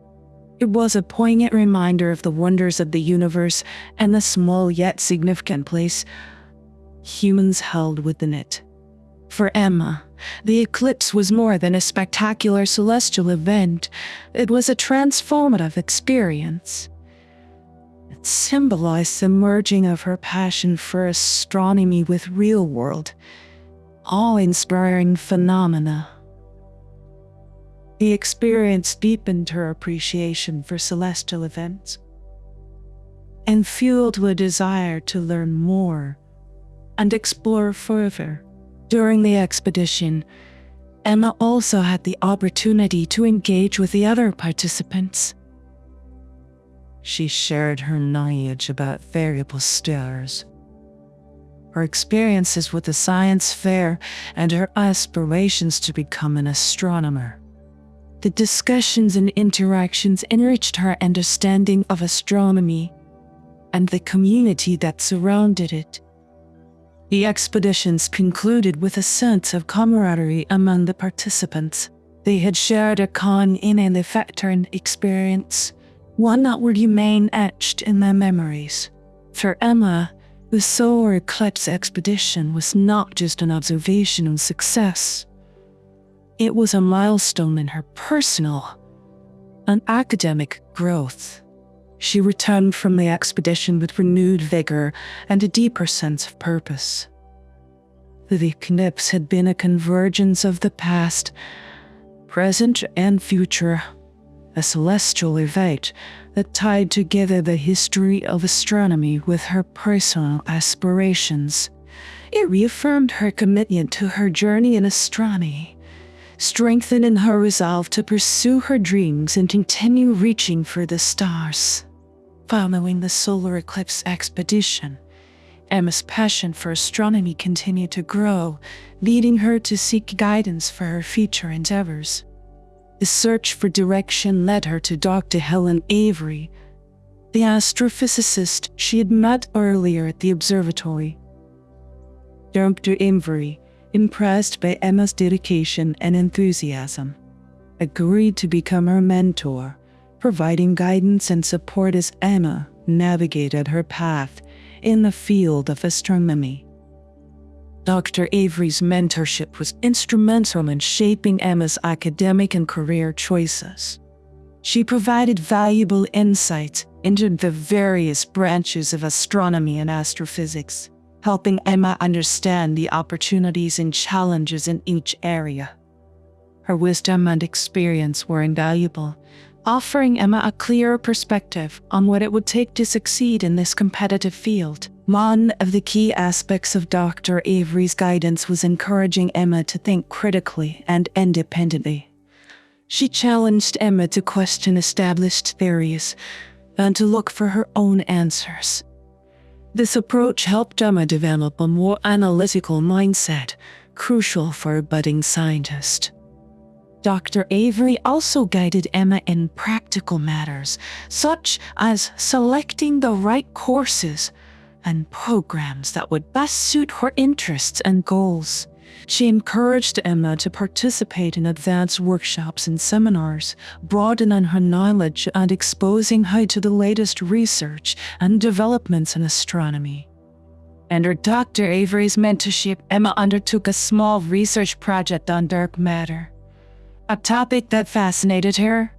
It was a poignant reminder of the wonders of the universe and the small yet significant place humans held within it. For Emma, the eclipse was more than a spectacular celestial event. It was a transformative experience. It symbolized the merging of her passion for astronomy with real-world, awe-inspiring phenomena. The experience deepened her appreciation for celestial events and fueled her desire to learn more and explore further. During the expedition, Emma also had the opportunity to engage with the other participants. She shared her knowledge about variable stars, her experiences with the science fair, and her aspirations to become an astronomer. The discussions and interactions enriched her understanding of astronomy and the community that surrounded it. The expeditions concluded with a sense of camaraderie among the participants. They had shared a common and effective experience, one that would remain etched in their memories. For Emma, the solar eclipse expedition was not just an observational success. It was a milestone in her personal and academic growth. She returned from the expedition with renewed vigor and a deeper sense of purpose. The eclipse had been a convergence of the past, present, and future, a celestial event that tied together the history of astronomy with her personal aspirations. It reaffirmed her commitment to her journey in astronomy, strengthening her resolve to pursue her dreams and continue reaching for the stars. Following the solar eclipse expedition, Emma's passion for astronomy continued to grow, leading her to seek guidance for her future endeavors. The search for direction led her to Dr. Helen Avery, the astrophysicist she had met earlier at the observatory. Dr. Avery, impressed by Emma's dedication and enthusiasm, agreed to become her mentor, providing guidance and support as Emma navigated her path in the field of astronomy. Dr. Avery's mentorship was instrumental in shaping Emma's academic and career choices. She provided valuable insights into the various branches of astronomy and astrophysics, helping Emma understand the opportunities and challenges in each area. Her wisdom and experience were invaluable, offering Emma a clearer perspective on what it would take to succeed in this competitive field. One of the key aspects of Dr. Avery's guidance was encouraging Emma to think critically and independently. She challenged Emma to question established theories and to look for her own answers. This approach helped Emma develop a more analytical mindset, crucial for a budding scientist. Dr. Avery also guided Emma in practical matters, such as selecting the right courses and programs that would best suit her interests and goals. She encouraged Emma to participate in advanced workshops and seminars, broadening her knowledge and exposing her to the latest research and developments in astronomy. Under Dr. Avery's mentorship, Emma undertook a small research project on dark matter, a topic that fascinated her.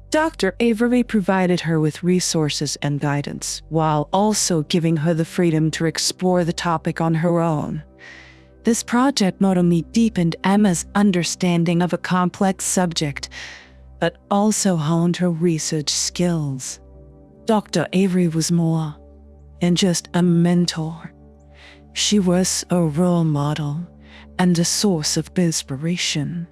Dr. Avery provided her with resources and guidance, while also giving her the freedom to explore the topic on her own. This project not only deepened Emma's understanding of a complex subject, but also honed her research skills. Dr. Avery was more than just a mentor. She was a role model and a source of inspiration.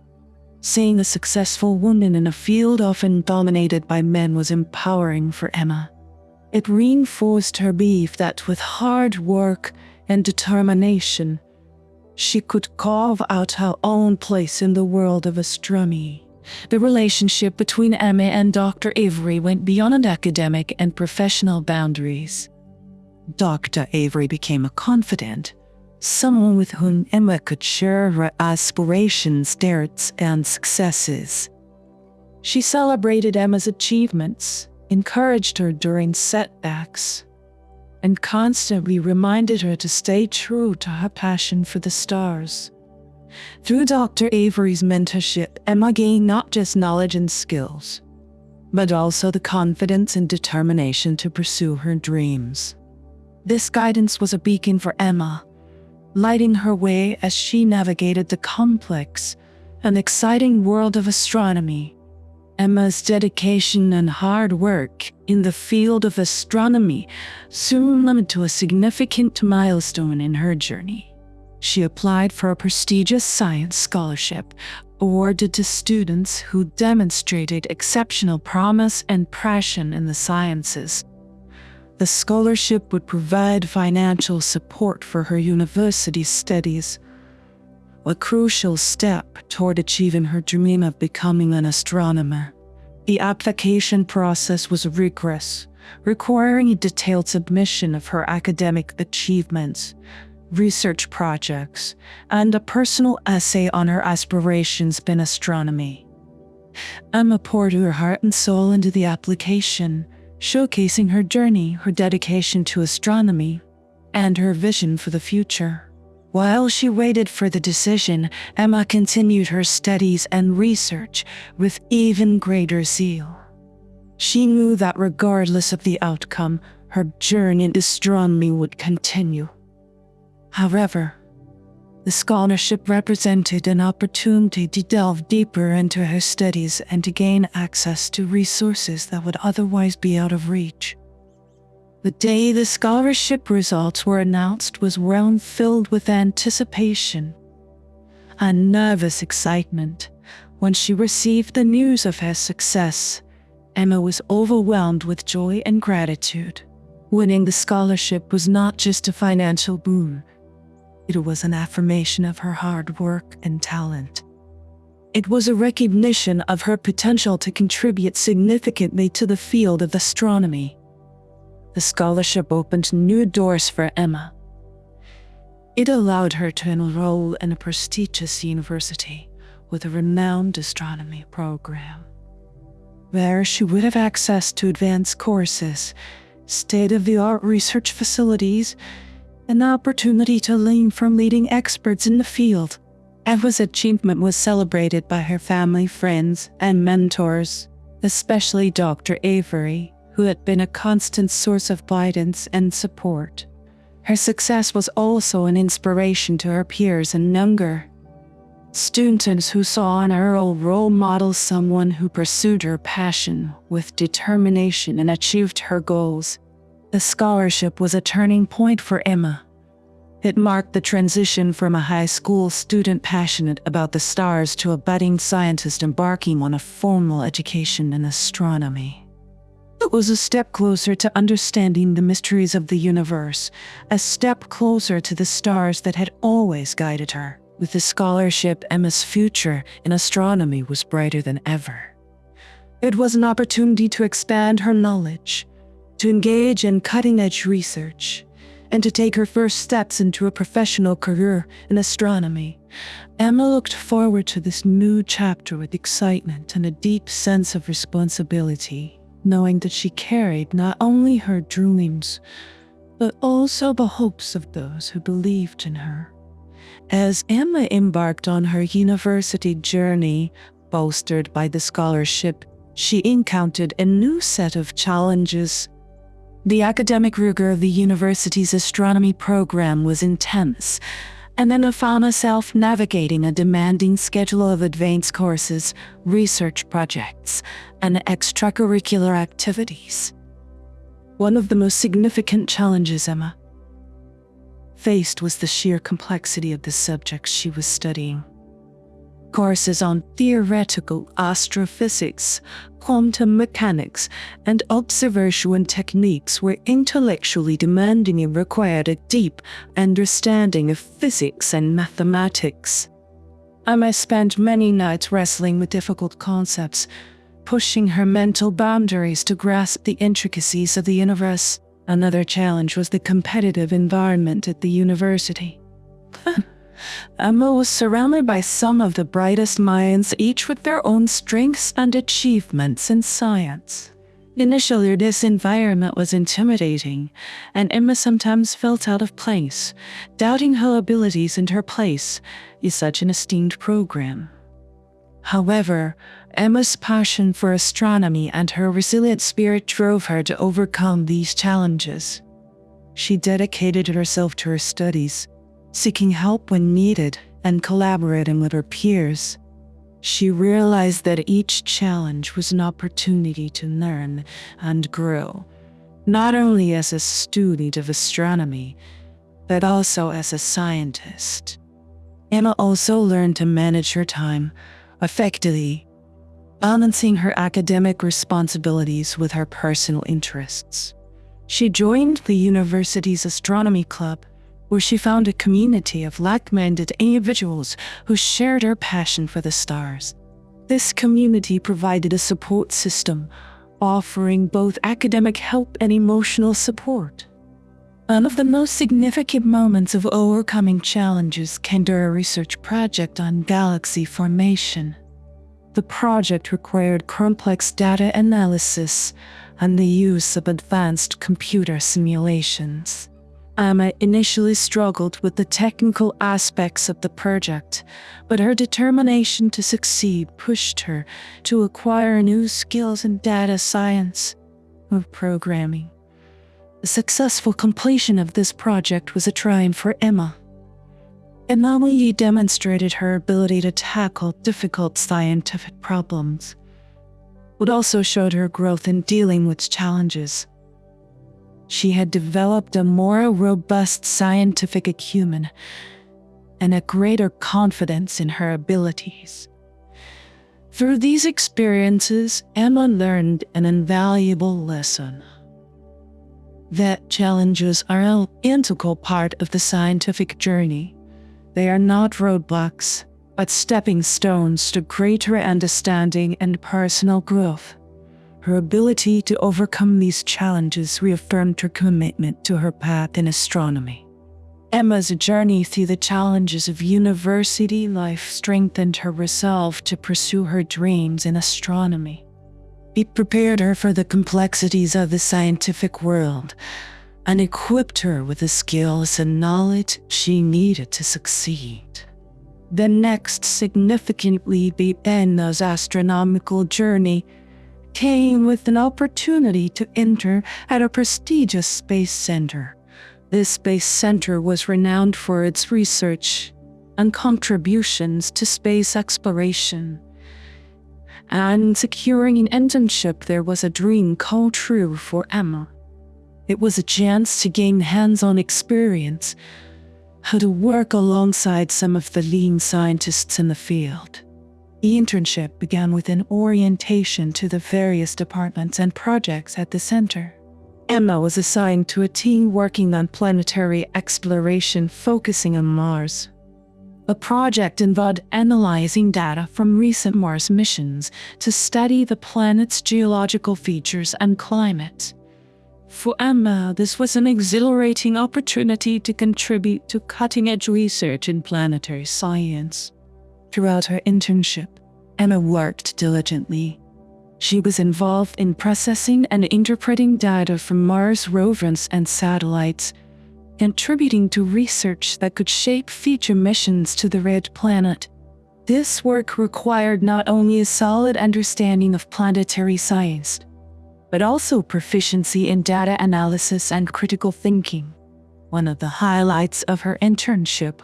Seeing a successful woman in a field often dominated by men was empowering for Emma. It reinforced her belief that with hard work and determination, she could carve out her own place in the world of astronomy. The relationship between Emma and Dr. Avery went beyond academic and professional boundaries. Dr. Avery became a confidant, someone with whom Emma could share her aspirations, doubts, and successes. She celebrated Emma's achievements, encouraged her during setbacks, and constantly reminded her to stay true to her passion for the stars. Through Dr. Avery's mentorship, Emma gained not just knowledge and skills, but also the confidence and determination to pursue her dreams. This guidance was a beacon for Emma, lighting her way as she navigated the complex and exciting world of astronomy. Emma's dedication and hard work in the field of astronomy soon led to a significant milestone in her journey. She applied for a prestigious science scholarship awarded to students who demonstrated exceptional promise and passion in the sciences. The scholarship would provide financial support for her university studies, a crucial step toward achieving her dream of becoming an astronomer. The application process was rigorous, requiring a detailed submission of her academic achievements, research projects, and a personal essay on her aspirations in astronomy. Emma poured her heart and soul into the application, showcasing her journey, her dedication to astronomy, and her vision for the future. While she waited for the decision, Emma continued her studies and research with even greater zeal. She knew that regardless of the outcome, her journey in astronomy would continue. However, the scholarship represented an opportunity to delve deeper into her studies and to gain access to resources that would otherwise be out of reach. The day the scholarship results were announced was one filled with anticipation and nervous excitement. When she received the news of her success, Emma was overwhelmed with joy and gratitude. Winning the scholarship was not just a financial boon. It was an affirmation of her hard work and talent. It was a recognition of her potential to contribute significantly to the field of astronomy. The scholarship opened new doors for Emma. It allowed her to enroll in a prestigious university with a renowned astronomy program. There she would have access to advanced courses, state-of-the-art research facilities, and the opportunity to learn from leading experts in the field. Emma's achievement was celebrated by her family, friends, and mentors, especially Dr. Avery, who had been a constant source of guidance and support. Her success was also an inspiration to her peers and younger students who saw in her a role model, someone who pursued her passion with determination and achieved her goals. The scholarship was a turning point for Emma. It marked the transition from a high school student passionate about the stars to a budding scientist embarking on a formal education in astronomy. It was a step closer to understanding the mysteries of the universe, a step closer to the stars that had always guided her. With the scholarship, Emma's future in astronomy was brighter than ever. It was an opportunity to expand her knowledge, to engage in cutting-edge research, and to take her first steps into a professional career in astronomy. Emma looked forward to this new chapter with excitement and a deep sense of responsibility, knowing that she carried not only her dreams, but also the hopes of those who believed in her. As Emma embarked on her university journey, bolstered by the scholarship, she encountered a new set of challenges. The academic rigor of the university's astronomy program was intense, and Emma found herself navigating a demanding schedule of advanced courses, research projects, and extracurricular activities. One of the most significant challenges Emma faced was the sheer complexity of the subjects she was studying. Courses on theoretical astrophysics, quantum mechanics, and observation techniques were intellectually demanding and required a deep understanding of physics and mathematics. Emma spent many nights wrestling with difficult concepts, pushing her mental boundaries to grasp the intricacies of the universe. Another challenge was the competitive environment at the university. Emma was surrounded by some of the brightest minds, each with their own strengths and achievements in science. Initially, this environment was intimidating, and Emma sometimes felt out of place, doubting her abilities and her place in such an esteemed program. However, Emma's passion for astronomy and her resilient spirit drove her to overcome these challenges. She dedicated herself to her studies, seeking help when needed and collaborating with her peers. She realized that each challenge was an opportunity to learn and grow, not only as a student of astronomy, but also as a scientist. Emma also learned to manage her time effectively, balancing her academic responsibilities with her personal interests. She joined the university's astronomy club, where she found a community of like-minded individuals who shared her passion for the stars. This community provided a support system, offering both academic help and emotional support. One of the most significant moments of overcoming challenges came during a research project on galaxy formation. The project required complex data analysis and the use of advanced computer simulations. Emma initially struggled with the technical aspects of the project, but her determination to succeed pushed her to acquire new skills in data science or programming. The successful completion of this project was a triumph for Emma. It not only demonstrated her ability to tackle difficult scientific problems, but also showed her growth in dealing with challenges. She had developed a more robust scientific acumen and a greater confidence in her abilities. Through these experiences, Emma learned an invaluable lesson: that challenges are an integral part of the scientific journey. They are not roadblocks, but stepping stones to greater understanding and personal growth. Her ability to overcome these challenges reaffirmed her commitment to her path in astronomy. Emma's journey through the challenges of university life strengthened her resolve to pursue her dreams in astronomy. It prepared her for the complexities of the scientific world and equipped her with the skills and knowledge she needed to succeed. The next significant leap in Emma's astronomical journey came with an opportunity to enter at a prestigious space center. This space center was renowned for its research and contributions to space exploration. And securing an internship there was a dream come true for Emma. It was a chance to gain hands-on experience, how to work alongside some of the leading scientists in the field. The internship began with an orientation to the various departments and projects at the center. Emma was assigned to a team working on planetary exploration focusing on Mars. The project involved analyzing data from recent Mars missions to study the planet's geological features and climate. For Emma, this was an exhilarating opportunity to contribute to cutting-edge research in planetary science. Throughout her internship, Emma worked diligently. She was involved in processing and interpreting data from Mars rovers and satellites, contributing to research that could shape future missions to the red planet. This work required not only a solid understanding of planetary science, but also proficiency in data analysis and critical thinking. One of the highlights of her internship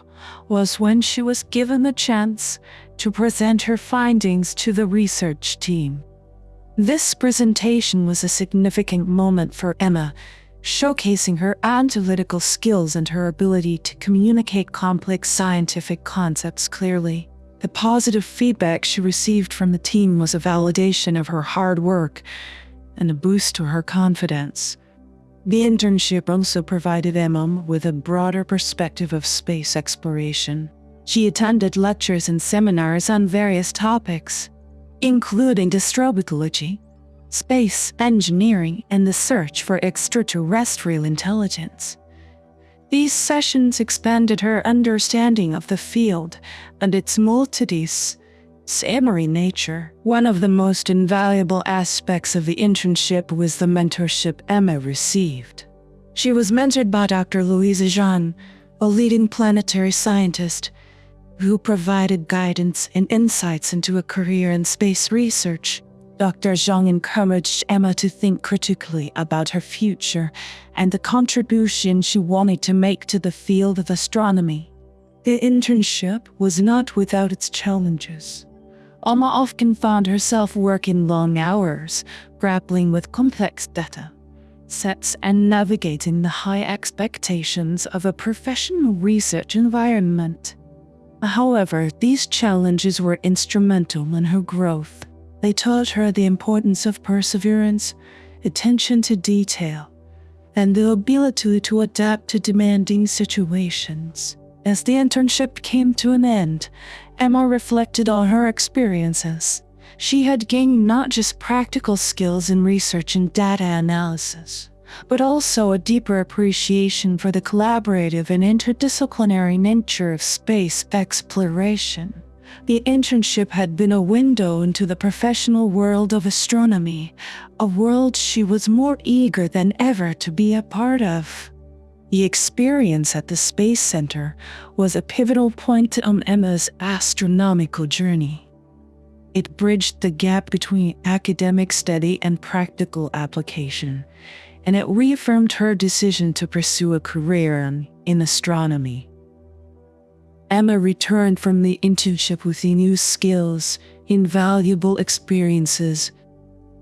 was when she was given the chance to present her findings to the research team. This presentation was a significant moment for Emma, showcasing her analytical skills and her ability to communicate complex scientific concepts clearly. The positive feedback she received from the team was a validation of her hard work and a boost to her confidence. The internship also provided Emma with a broader perspective of space exploration. She attended lectures and seminars on various topics, including astrobiology, space engineering, and the search for extraterrestrial intelligence. These sessions expanded her understanding of the field and its multidisciplinary nature. One of the most invaluable aspects of the internship was the mentorship Emma received. She was mentored by Dr. Louise Jean, a leading planetary scientist, who provided guidance and insights into a career in space research. Dr. Zhang encouraged Emma to think critically about her future and the contribution she wanted to make to the field of astronomy. The internship was not without its challenges. Emma often found herself working long hours, grappling with complex data sets and navigating the high expectations of a professional research environment. However, these challenges were instrumental in her growth. They taught her the importance of perseverance, attention to detail, and the ability to adapt to demanding situations. As the internship came to an end, Emma reflected on her experiences. She had gained not just practical skills in research and data analysis, but also a deeper appreciation for the collaborative and interdisciplinary nature of space exploration. The internship had been a window into the professional world of astronomy, a world she was more eager than ever to be a part of. The experience at the Space Center was a pivotal point on Emma's astronomical journey. It bridged the gap between academic study and practical application, and it reaffirmed her decision to pursue a career in astronomy. Emma returned from the internship with new skills, invaluable experiences,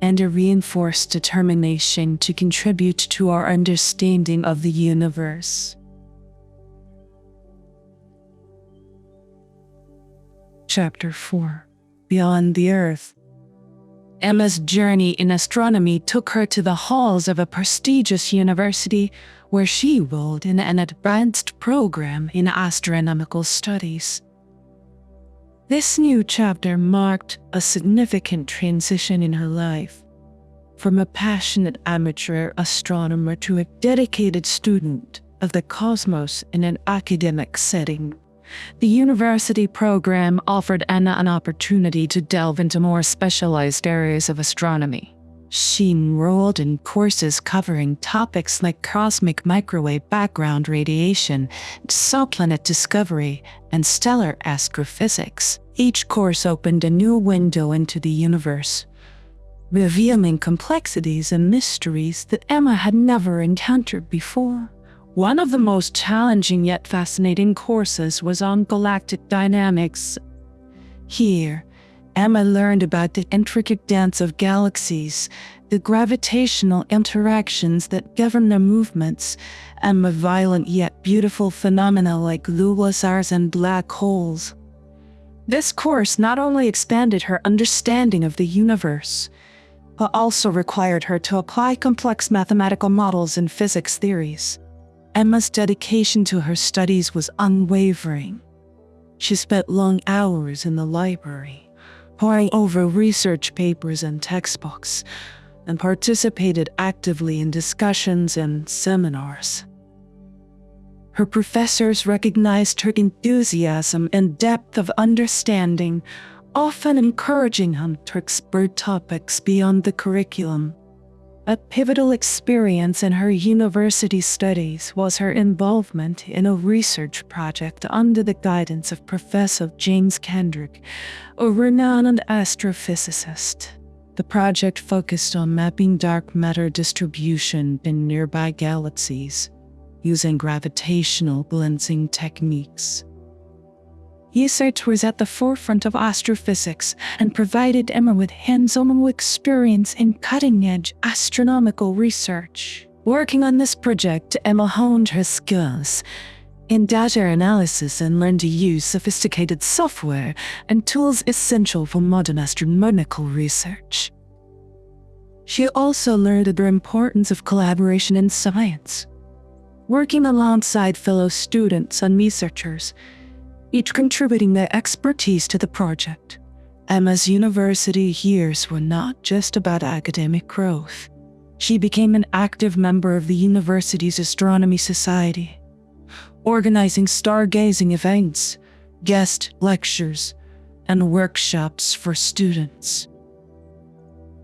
and a reinforced determination to contribute to our understanding of the universe. Chapter 4. Beyond the Earth. Emma's journey in astronomy took her to the halls of a prestigious university where she enrolled in an advanced program in astronomical studies. This new chapter marked a significant transition in her life, from a passionate amateur astronomer to a dedicated student of the cosmos in an academic setting. The university program offered Anna an opportunity to delve into more specialized areas of astronomy. She enrolled in courses covering topics like cosmic microwave background radiation, exoplanet discovery, and stellar astrophysics. Each course opened a new window into the universe, revealing complexities and mysteries that Emma had never encountered before. One of the most challenging yet fascinating courses was on galactic dynamics. Here, Emma learned about the intricate dance of galaxies, the gravitational interactions that govern their movements, and the violent yet beautiful phenomena like quasars and black holes. This course not only expanded her understanding of the universe, but also required her to apply complex mathematical models and physics theories. Emma's dedication to her studies was unwavering. She spent long hours in the library, poring over research papers and textbooks, and participated actively in discussions and seminars. Her professors recognized her enthusiasm and depth of understanding, often encouraging her to explore topics beyond the curriculum. A pivotal experience in her university studies was her involvement in a research project under the guidance of Professor James Kendrick, a renowned astrophysicist. The project focused on mapping dark matter distribution in nearby galaxies using gravitational lensing techniques. Research was at the forefront of astrophysics and provided Emma with hands-on experience in cutting-edge astronomical research. Working on this project, Emma honed her skills in data analysis and learned to use sophisticated software and tools essential for modern astronomical research. She also learned the importance of collaboration in science, working alongside fellow students and researchers, each contributing their expertise to the project. Emma's university years were not just about academic growth. She became an active member of the university's astronomy society, organizing stargazing events, guest lectures, and workshops for students.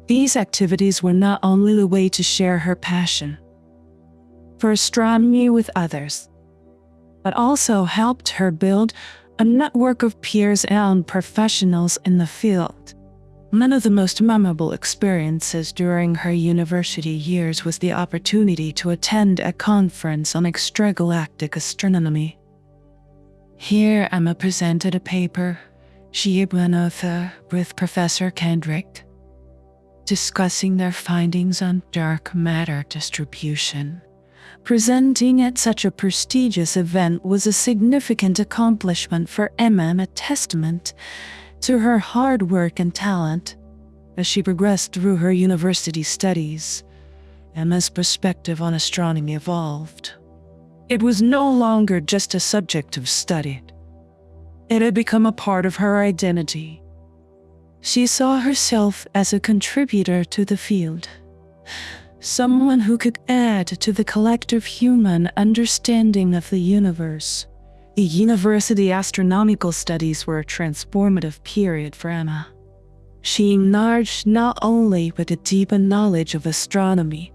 These activities were not only a way to share her passion for astronomy with others, but also helped her build a network of peers and professionals in the field. One of the most memorable experiences during her university years was the opportunity to attend a conference on extragalactic astronomy. Here, Emma presented a paper she went over with Professor Kendrick, discussing their findings on dark matter distribution. Presenting at such a prestigious event was a significant accomplishment for Emma and a testament to her hard work and talent. As she progressed through her university studies, Emma's perspective on astronomy evolved. It was no longer just a subject of study. It had become a part of her identity. She saw herself as a contributor to the field, someone who could add to the collective human understanding of the universe. The university astronomical studies were a transformative period for Emma. She emerged not only with a deeper knowledge of astronomy,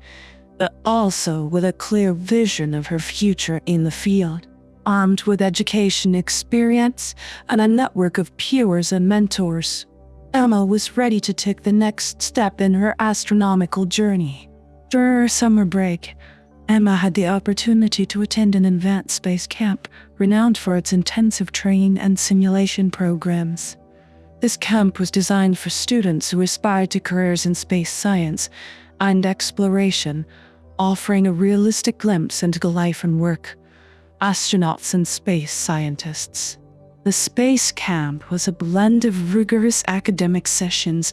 but also with a clear vision of her future in the field. Armed with education experience and a network of peers and mentors, Emma was ready to take the next step in her astronomical journey. During her summer break, Emma had the opportunity to attend an advanced space camp renowned for its intensive training and simulation programs. This camp was designed for students who aspired to careers in space science and exploration, offering a realistic glimpse into the life and work of astronauts and space scientists. The space camp was a blend of rigorous academic sessions,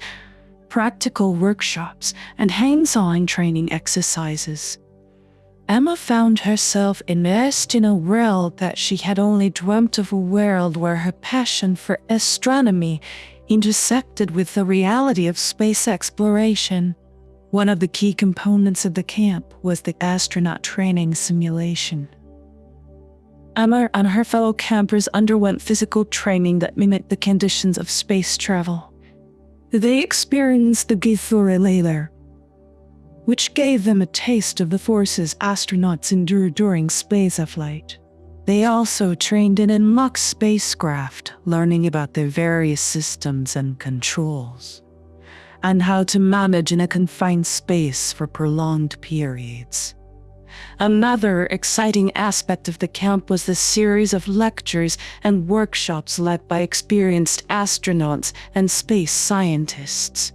practical workshops, and hands-on training exercises. Emma found herself immersed in a world that she had only dreamt of, a world where her passion for astronomy intersected with the reality of space exploration. One of the key components of the camp was the astronaut training simulation. Emma and her fellow campers underwent physical training that mimicked the conditions of space travel. They experienced the Githura, which gave them a taste of the forces astronauts endure during spaceflight. They also trained in a mock spacecraft, learning about their various systems and controls, and how to manage in a confined space for prolonged periods. Another exciting aspect of the camp was the series of lectures and workshops led by experienced astronauts and space scientists.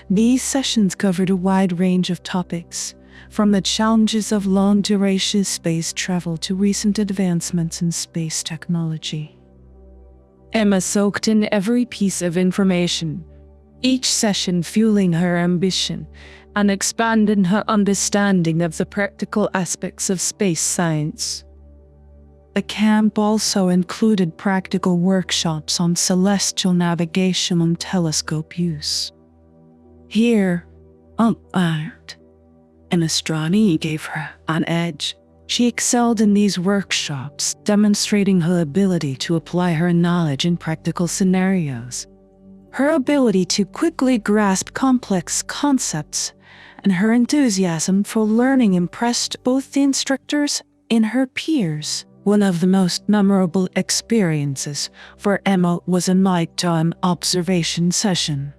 These sessions covered a wide range of topics, from the challenges of long-duration space travel to recent advancements in space technology. Emma soaked in every piece of information, each session fueling her ambition and expanding her understanding of the practical aspects of space science. The camp also included practical workshops on celestial navigation and telescope use. Here, on art and astronomy gave her an edge. She excelled in these workshops, demonstrating her ability to apply her knowledge in practical scenarios. Her ability to quickly grasp complex concepts and her enthusiasm for learning impressed both the instructors and her peers. One of the most memorable experiences for Emma was a nighttime observation session.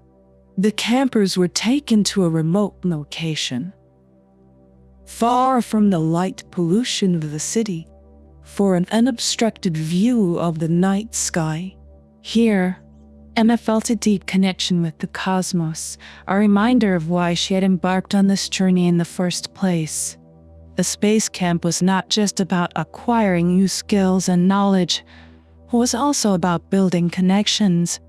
The campers were taken to a remote location, far from the light pollution of the city, for an unobstructed view of the night sky. Here, Emma felt a deep connection with the cosmos, a reminder of why she had embarked on this journey in the first place. The space camp was not just about acquiring new skills and knowledge, it was also about building connections.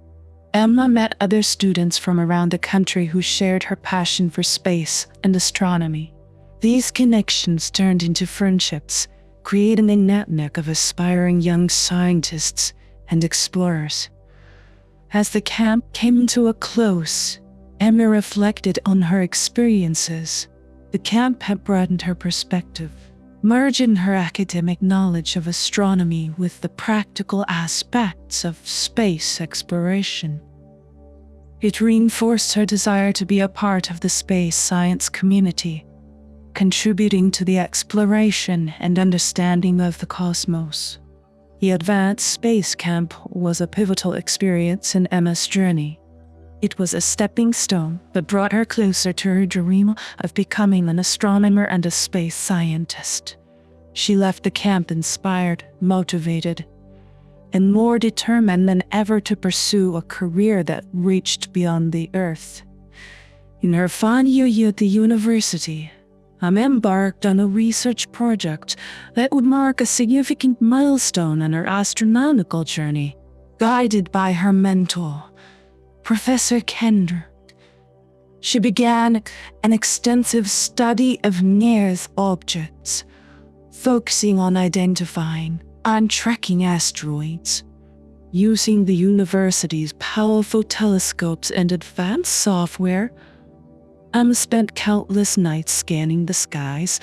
Emma met other students from around the country who shared her passion for space and astronomy. These connections turned into friendships, creating a network of aspiring young scientists and explorers. As the camp came to a close, Emma reflected on her experiences. The camp had broadened her perspective, merging her academic knowledge of astronomy with the practical aspects of space exploration. It reinforced her desire to be a part of the space science community, contributing to the exploration and understanding of the cosmos. The Advanced Space Camp was a pivotal experience in Emma's journey. It was a stepping stone that brought her closer to her dream of becoming an astronomer and a space scientist. She left the camp inspired, motivated, and more determined than ever to pursue a career that reached beyond the Earth. In her final year at the university, Emma embarked on a research project that would mark a significant milestone in her astronomical journey. Guided by her mentor, Professor Kendra, she began an extensive study of near-Earth objects, focusing on identifying and tracking asteroids. Using the university's powerful telescopes and advanced software, Emma spent countless nights scanning the skies,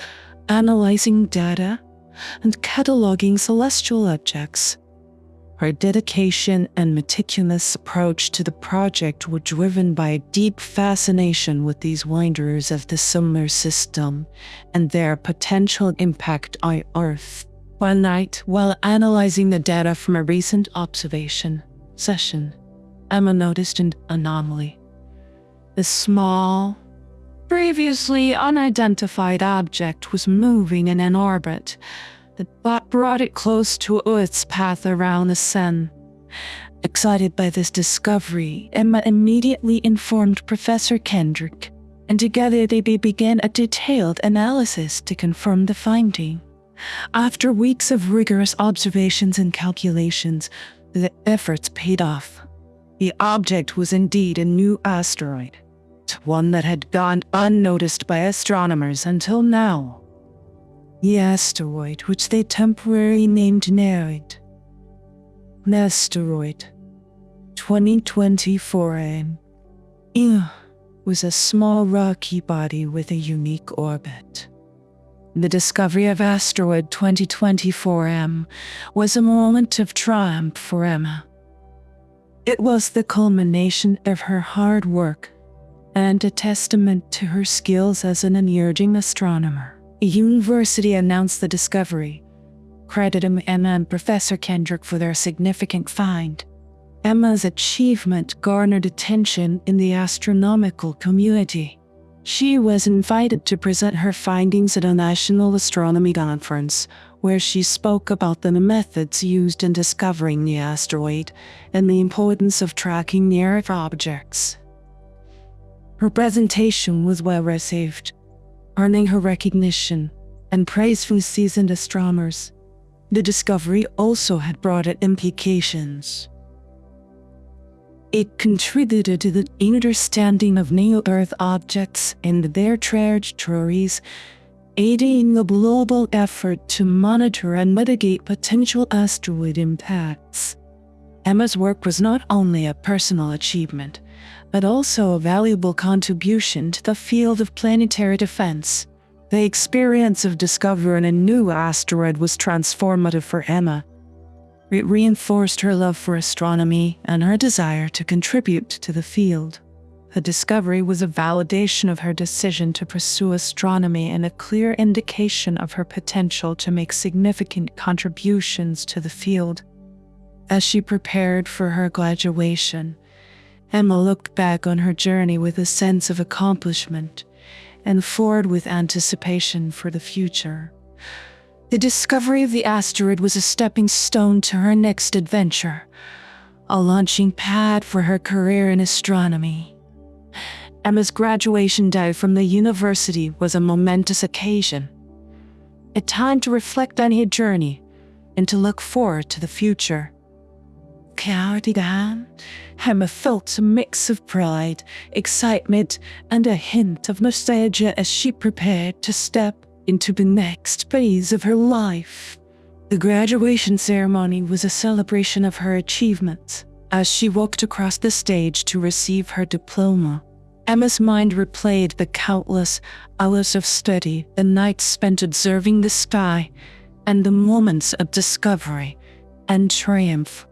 analyzing data, and cataloging celestial objects. Her dedication and meticulous approach to the project were driven by a deep fascination with these wonders of the solar system and their potential impact on Earth. One night, while analyzing the data from a recent observation session, Emma noticed an anomaly. A small, previously unidentified object was moving in an orbit that brought it close to Earth's path around the sun. Excited by this discovery, Emma immediately informed Professor Kendrick, and together they began a detailed analysis to confirm the finding. After weeks of rigorous observations and calculations, the efforts paid off. The object was indeed a new asteroid, one that had gone unnoticed by astronomers until now. The asteroid, which they temporarily named Nereid, Asteroid 2024M, was a small rocky body with a unique orbit. The discovery of asteroid 2024M was a moment of triumph for Emma. It was the culmination of her hard work and a testament to her skills as an emerging astronomer. The university announced the discovery, crediting Emma and Professor Kendrick for their significant find. Emma's achievement garnered attention in the astronomical community. She was invited to present her findings at a national astronomy conference, where she spoke about the methods used in discovering the asteroid and the importance of tracking near objects. Her presentation was well received, earning her recognition and praise from seasoned astronomers. The discovery also had broader implications. It contributed to the understanding of near-Earth objects and their trajectories, aiding the global effort to monitor and mitigate potential asteroid impacts. Emma's work was not only a personal achievement, but also a valuable contribution to the field of planetary defense. The experience of discovering a new asteroid was transformative for Emma. It reinforced her love for astronomy and her desire to contribute to the field. The discovery was a validation of her decision to pursue astronomy and a clear indication of her potential to make significant contributions to the field. As she prepared for her graduation, Emma looked back on her journey with a sense of accomplishment and forward with anticipation for the future. The discovery of the asteroid was a stepping stone to her next adventure, a launching pad for her career in astronomy. Emma's graduation day from the university was a momentous occasion, a time to reflect on her journey and to look forward to the future. Cardigan, Emma felt a mix of pride, excitement, and a hint of nostalgia as she prepared to step into the next phase of her life. The graduation ceremony was a celebration of her achievements. As she walked across the stage to receive her diploma, Emma's mind replayed the countless hours of study, the nights spent observing the sky, and the moments of discovery and triumph.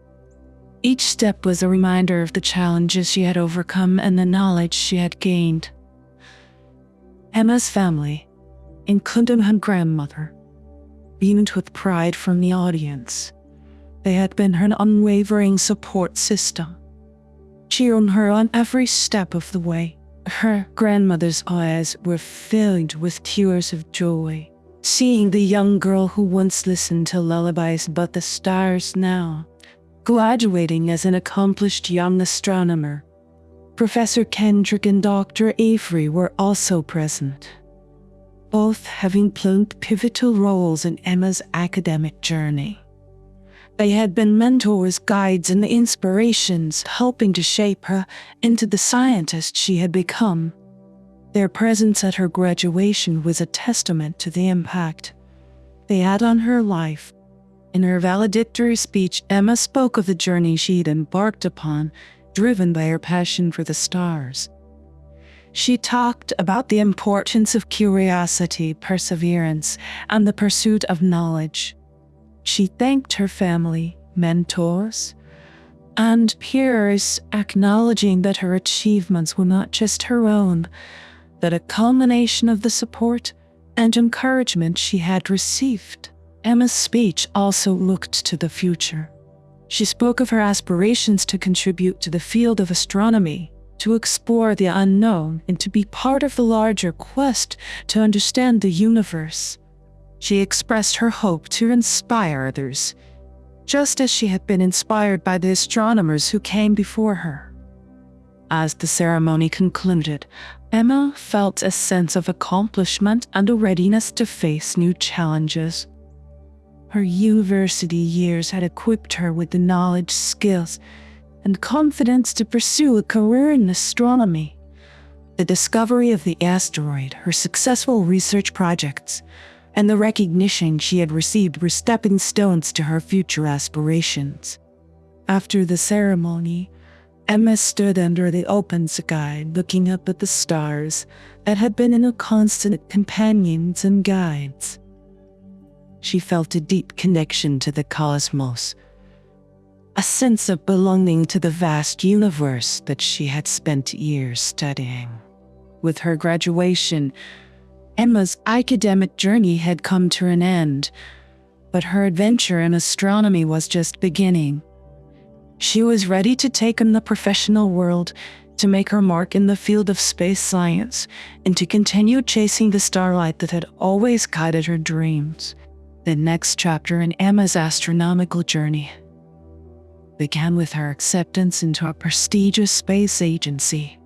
Each step was a reminder of the challenges she had overcome and the knowledge she had gained. Emma's family, including her grandmother, beamed with pride from the audience. They had been her unwavering support system, cheering her on every step of the way. Her grandmother's eyes were filled with tears of joy, seeing the young girl who once listened to lullabies about the stars now graduating as an accomplished young astronomer. Professor Kendrick and Dr. Avery were also present, both having played pivotal roles in Emma's academic journey. They had been mentors, guides, and inspirations, helping to shape her into the scientist she had become. Their presence at her graduation was a testament to the impact they had on her life. In her valedictory speech, Emma spoke of the journey she'd embarked upon, driven by her passion for the stars. She talked about the importance of curiosity, perseverance, and the pursuit of knowledge. She thanked her family, mentors, and peers, acknowledging that her achievements were not just her own, but a culmination of the support and encouragement she had received. Emma's speech also looked to the future. She spoke of her aspirations to contribute to the field of astronomy, to explore the unknown, and to be part of the larger quest to understand the universe. She expressed her hope to inspire others, just as she had been inspired by the astronomers who came before her. As the ceremony concluded, Emma felt a sense of accomplishment and a readiness to face new challenges. Her university years had equipped her with the knowledge, skills, and confidence to pursue a career in astronomy. The discovery of the asteroid, her successful research projects, and the recognition she had received were stepping stones to her future aspirations. After the ceremony, Emma stood under the open sky, looking up at the stars that had been her constant companions and guides. She felt a deep connection to the cosmos, a sense of belonging to the vast universe that she had spent years studying. With her graduation, Emma's academic journey had come to an end, but her adventure in astronomy was just beginning. She was ready to take on the professional world, to make her mark in the field of space science, and to continue chasing the starlight that had always guided her dreams. The next chapter in Emma's astronomical journey began with her acceptance into a prestigious space agency.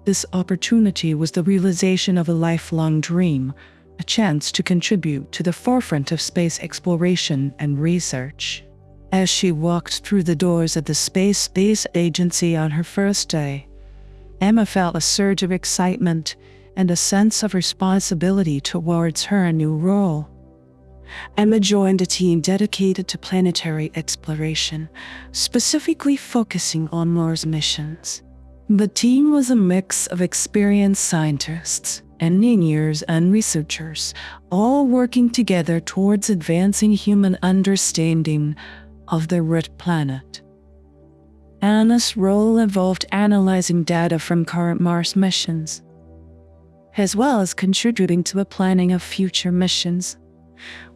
This opportunity was the realization of a lifelong dream, a chance to contribute to the forefront of space exploration and research. As she walked through the doors of the Space Agency on her first day, Emma felt a surge of excitement and a sense of responsibility towards her new role. Emma joined a team dedicated to planetary exploration, specifically focusing on Mars missions. The team was a mix of experienced scientists, engineers, and researchers, all working together towards advancing human understanding of the red planet. Anna's role involved analyzing data from current Mars missions, as well as contributing to the planning of future missions.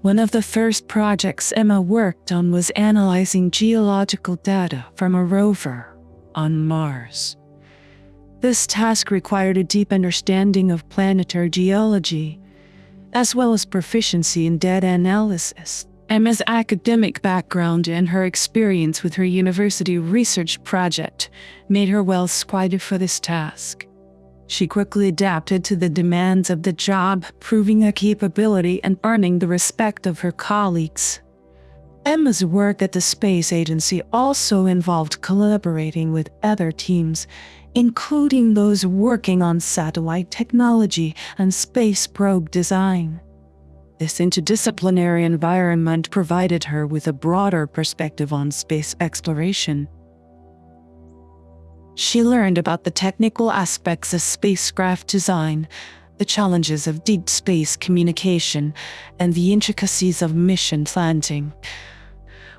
One of the first projects Emma worked on was analyzing geological data from a rover on Mars. This task required a deep understanding of planetary geology, as well as proficiency in data analysis. Emma's academic background and her experience with her university research project made her well suited for this task. She quickly adapted to the demands of the job, proving her capability and earning the respect of her colleagues. Emma's work at the space agency also involved collaborating with other teams, including those working on satellite technology and space probe design. This interdisciplinary environment provided her with a broader perspective on space exploration. She learned about the technical aspects of spacecraft design, the challenges of deep space communication, and the intricacies of mission planning.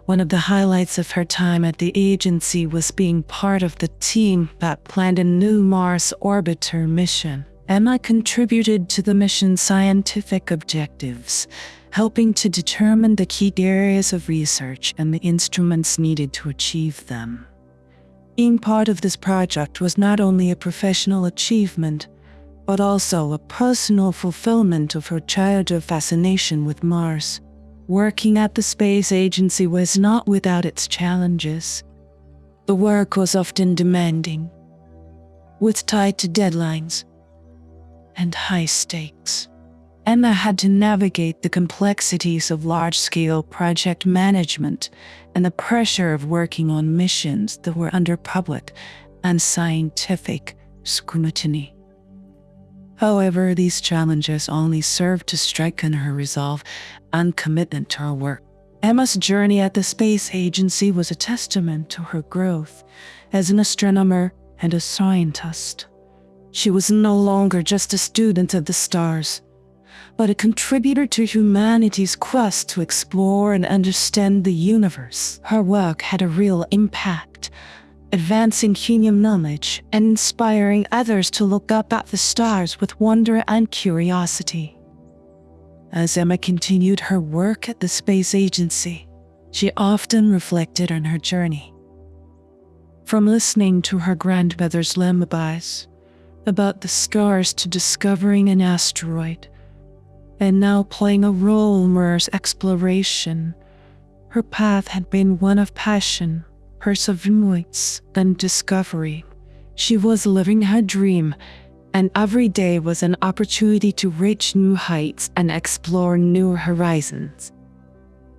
One of the highlights of her time at the agency was being part of the team that planned a new Mars orbiter mission. Emma contributed to the mission's scientific objectives, helping to determine the key areas of research and the instruments needed to achieve them. Being part of this project was not only a professional achievement, but also a personal fulfillment of her childhood fascination with Mars. Working at the space agency was not without its challenges. The work was often demanding, with tight deadlines and high stakes. Emma had to navigate the complexities of large-scale project management and the pressure of working on missions that were under public and scientific scrutiny. However, these challenges only served to strengthen her resolve and commitment to her work. Emma's journey at the space agency was a testament to her growth as an astronomer and a scientist. She was no longer just a student of the stars, but a contributor to humanity's quest to explore and understand the universe. Her work had a real impact, advancing human knowledge and inspiring others to look up at the stars with wonder and curiosity. As Emma continued her work at the space agency, she often reflected on her journey. From listening to her grandmother's lullabies about the stars to discovering an asteroid, and now playing a role in Mars exploration, Her path had been one of passion, perseverance, and discovery. She was living her dream, and every day was an opportunity to reach new heights and explore new horizons.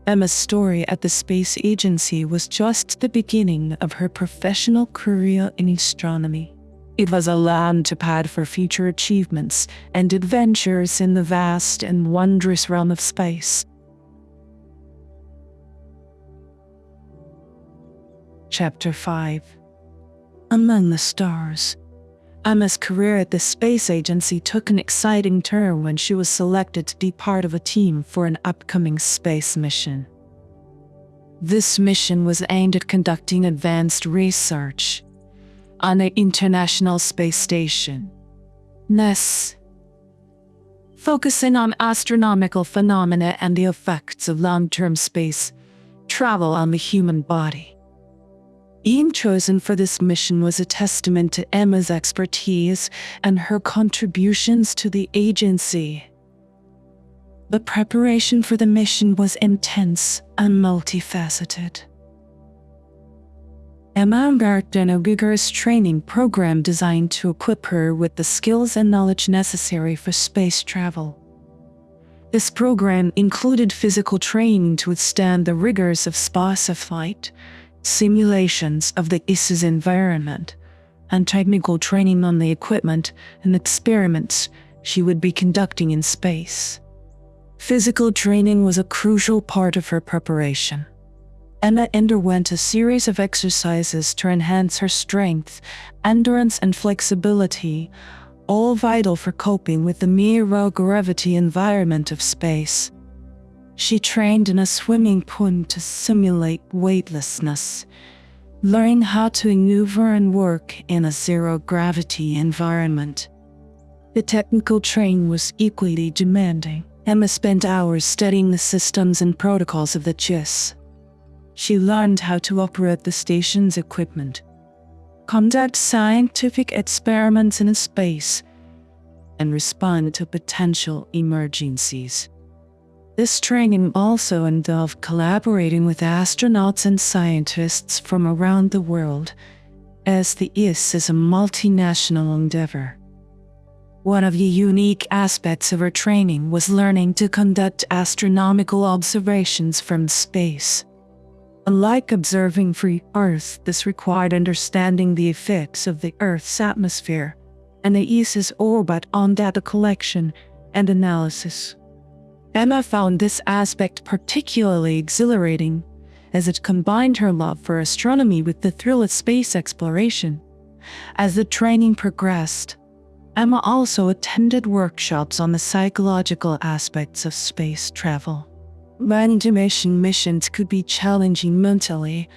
Emma's story at the space agency was just the beginning of her professional career in astronomy. It was a launchpad for future achievements and adventures in the vast and wondrous realm of space. Chapter 5. Among the Stars. Emma's career at the space agency took an exciting turn when she was selected to be part of a team for an upcoming space mission. This mission was aimed at conducting advanced research on the International Space Station, (ISS), focusing on astronomical phenomena and the effects of long-term space travel on the human body. Being chosen for this mission was a testament to Emma's expertise and her contributions to the agency. The preparation for the mission was intense and multifaceted. Emma embarked on a rigorous training program designed to equip her with the skills and knowledge necessary for space travel. This program included physical training to withstand the rigors of spaceflight, simulations of the ISS environment, and technical training on the equipment and experiments she would be conducting in space. Physical training was a crucial part of her preparation. Emma underwent a series of exercises to enhance her strength, endurance, and flexibility, all vital for coping with the zero-gravity environment of space. She trained in a swimming pool to simulate weightlessness, learning how to maneuver and work in a zero-gravity environment. The technical training was equally demanding. Emma spent hours studying the systems and protocols of the ISS. She learned how to operate the station's equipment, conduct scientific experiments in space, and respond to potential emergencies. This training also involved collaborating with astronauts and scientists from around the world, as the ISS is a multinational endeavor. One of the unique aspects of her training was learning to conduct astronomical observations from space. Unlike observing from Earth, this required understanding the effects of the Earth's atmosphere and the ISS's orbit on data collection and analysis. Emma found this aspect particularly exhilarating, as it combined her love for astronomy with the thrill of space exploration. As the training progressed, Emma also attended workshops on the psychological aspects of space travel. Long-duration missions could be challenging mentally,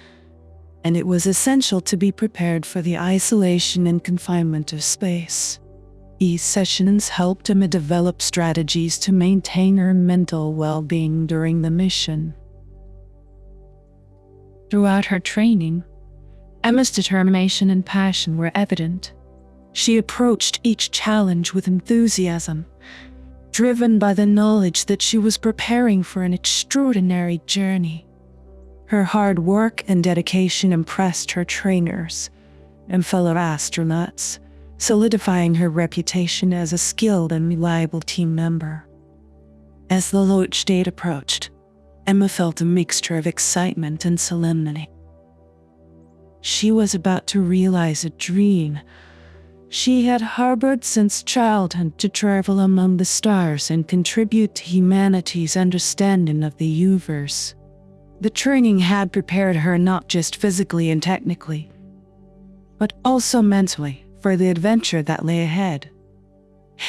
and it was essential to be prepared for the isolation and confinement of space. These sessions helped Emma develop strategies to maintain her mental well-being during the mission. Throughout her training, Emma's determination and passion were evident. She approached each challenge with enthusiasm, driven by the knowledge that she was preparing for an extraordinary journey. Her hard work and dedication impressed her trainers and fellow astronauts, solidifying her reputation as a skilled and reliable team member. As the launch date approached, Emma felt a mixture of excitement and solemnity. She was about to realize a dream she had harbored since childhood, to travel among the stars and contribute to humanity's understanding of the universe. The training had prepared her not just physically and technically, but also mentally for the adventure that lay ahead.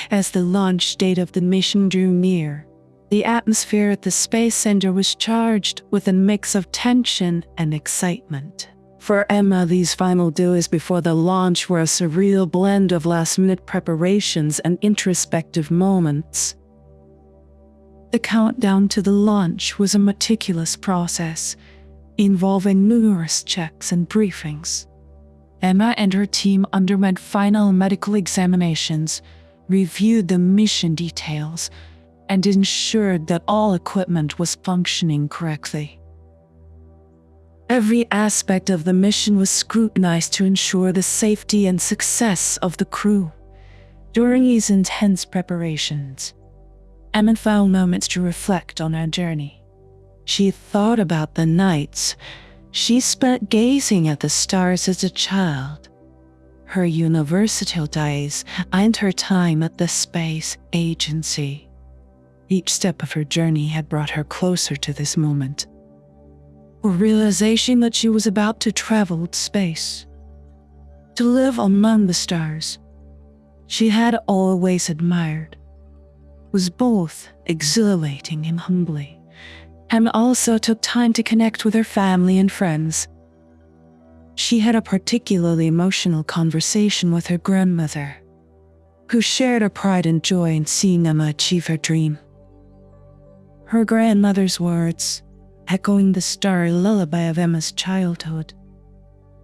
As the launch date of the mission drew near, the atmosphere at the Space Center was charged with a mix of tension and excitement. For Emma, these final days before the launch were a surreal blend of last-minute preparations and introspective moments. The countdown to the launch was a meticulous process, involving numerous checks and briefings. Emma and her team underwent final medical examinations, reviewed the mission details, and ensured that all equipment was functioning correctly. Every aspect of the mission was scrutinized to ensure the safety and success of the crew. During these intense preparations, Emma found moments to reflect on her journey. She thought about the nights she spent gazing at the stars as a child, her university days, and her time at the space agency. Each step of her journey had brought her closer to this moment, a realization that she was about to travel to space, to live among the stars she had always admired. Was both exhilarating and humbling. Emma also took time to connect with her family and friends. She had a particularly emotional conversation with her grandmother, who shared her pride and joy in seeing Emma achieve her dream. Her grandmother's words, echoing the starry lullaby of Emma's childhood,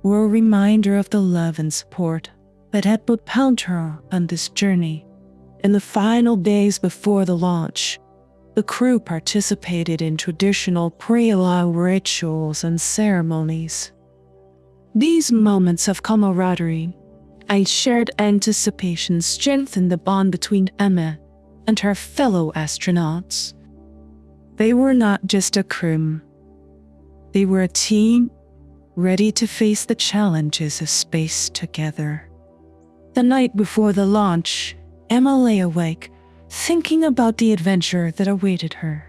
were a reminder of the love and support that had propelled her on this journey. In the final days before the launch, the crew participated in traditional pre-launch rituals and ceremonies. These moments of camaraderie and shared anticipation strengthened the bond between Emma and her fellow astronauts. They were not just a crew. They were a team, ready to face the challenges of space together. The night before the launch, Emma lay awake, thinking about the adventure that awaited her.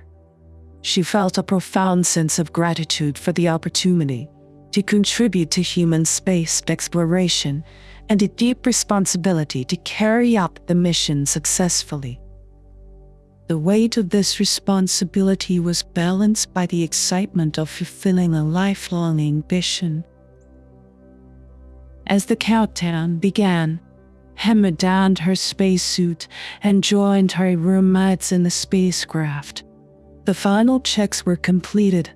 She felt a profound sense of gratitude for the opportunity to contribute to human space exploration and a deep responsibility to carry out the mission successfully. The weight of this responsibility was balanced by the excitement of fulfilling a lifelong ambition. As the countdown began, Emma donned her spacesuit and joined her roommates in the spacecraft. The final checks were completed,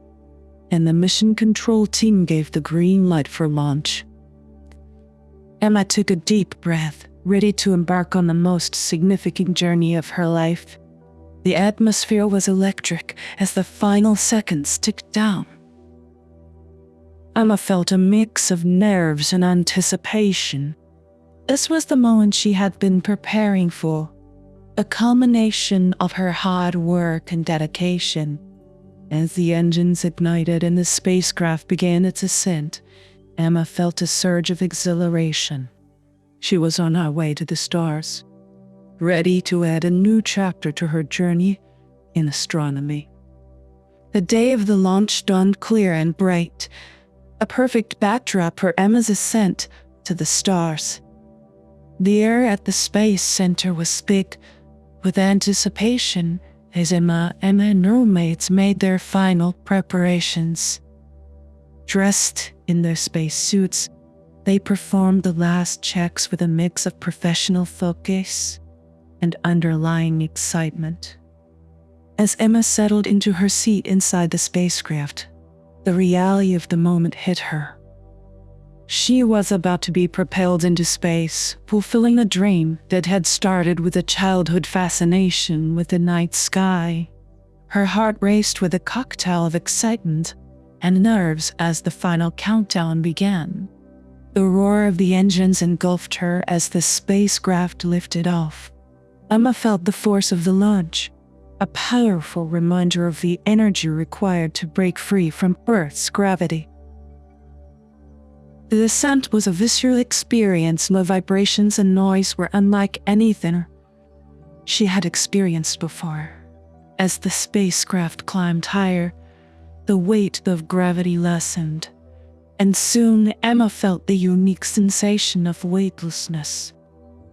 and the mission control team gave the green light for launch. Emma took a deep breath, ready to embark on the most significant journey of her life. The atmosphere was electric as the final seconds ticked down. Emma felt a mix of nerves and anticipation. This was the moment she had been preparing for, a culmination of her hard work and dedication. As the engines ignited and the spacecraft began its ascent, Emma felt a surge of exhilaration. She was on her way to the stars, ready to add a new chapter to her journey in astronomy. The day of the launch dawned clear and bright, a perfect backdrop for Emma's ascent to the stars. The air at the Space Center was thick with anticipation as Emma and her roommates made their final preparations. Dressed in their spacesuits, they performed the last checks with a mix of professional focus and underlying excitement. As Emma settled into her seat inside the spacecraft, the reality of the moment hit her. She was about to be propelled into space, fulfilling a dream that had started with a childhood fascination with the night sky. Her heart raced with a cocktail of excitement and nerves as the final countdown began. The roar of the engines engulfed her as the spacecraft lifted off. Emma felt the force of the launch, a powerful reminder of the energy required to break free from Earth's gravity. The descent was a visceral experience, and the vibrations and noise were unlike anything she had experienced before. As the spacecraft climbed higher, the weight of gravity lessened, and soon Emma felt the unique sensation of weightlessness.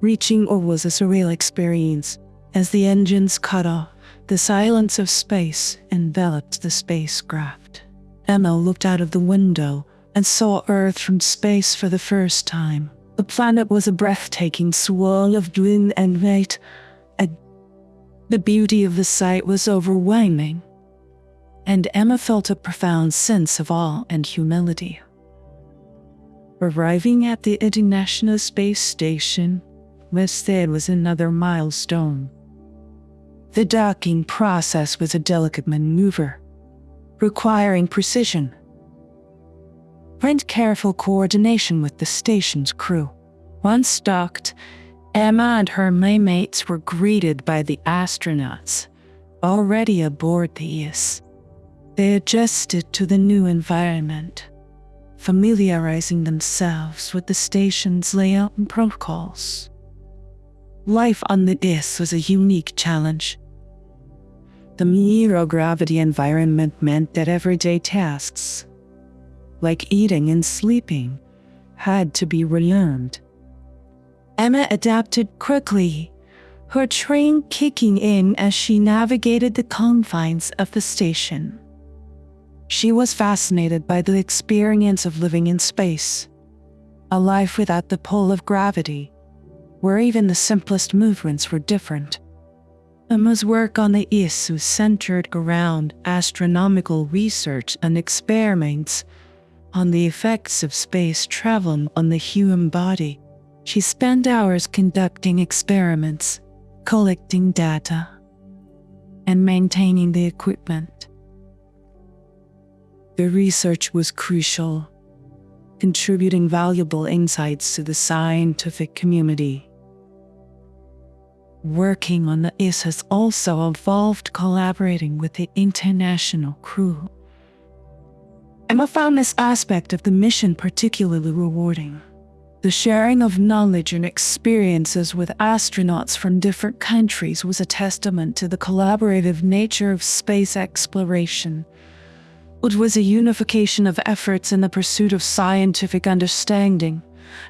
Reaching or was a surreal experience. As the engines cut off, the silence of space enveloped the spacecraft. Emma looked out of the window and saw Earth from space for the first time. The planet was a breathtaking swirl of wind and light, and the beauty of the sight was overwhelming, and Emma felt a profound sense of awe and humility. Arriving at the International Space Station, this was another milestone. The docking process was a delicate maneuver, requiring precision. and careful coordination with the station's crew. Once docked, Emma and her playmates were greeted by the astronauts already aboard the ISS. They adjusted to the new environment, familiarizing themselves with the station's layout and protocols. Life on the ISS was a unique challenge. The zero-gravity environment meant that everyday tasks, like eating and sleeping, had to be relearned. Emma adapted quickly, her train kicking in as she navigated the confines of the station. She was fascinated by the experience of living in space, a life without the pull of gravity, where even the simplest movements were different. Emma's work on the ISS was centered around astronomical research and experiments on the effects of space travel on the human body. She spent hours conducting experiments, collecting data, and maintaining the equipment. The research was crucial, contributing valuable insights to the scientific community. Working on the ISS has also involved collaborating with the international crew. Emma found this aspect of the mission particularly rewarding. The sharing of knowledge and experiences with astronauts from different countries was a testament to the collaborative nature of space exploration. It was a unification of efforts in the pursuit of scientific understanding,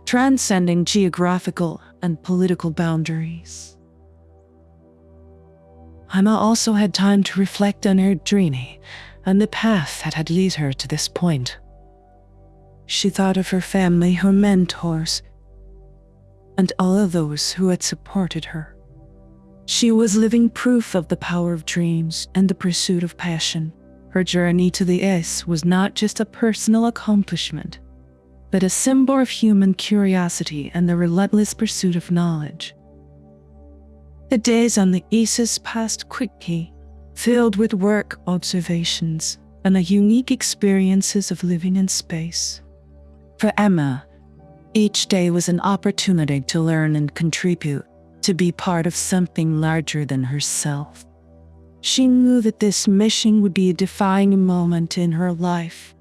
transcending geographical and political boundaries. Emma also had time to reflect on her journey and the path that had led her to this point. She thought of her family, her mentors, and all of those who had supported her. She was living proof of the power of dreams and the pursuit of passion. Her journey to the ISS was not just a personal accomplishment, but a symbol of human curiosity and the relentless pursuit of knowledge. The days on the ISS passed quickly, filled with work, observations, and the unique experiences of living in space. For Emma, each day was an opportunity to learn and contribute, to be part of something larger than herself. She knew that this mission would be a defining moment in her life,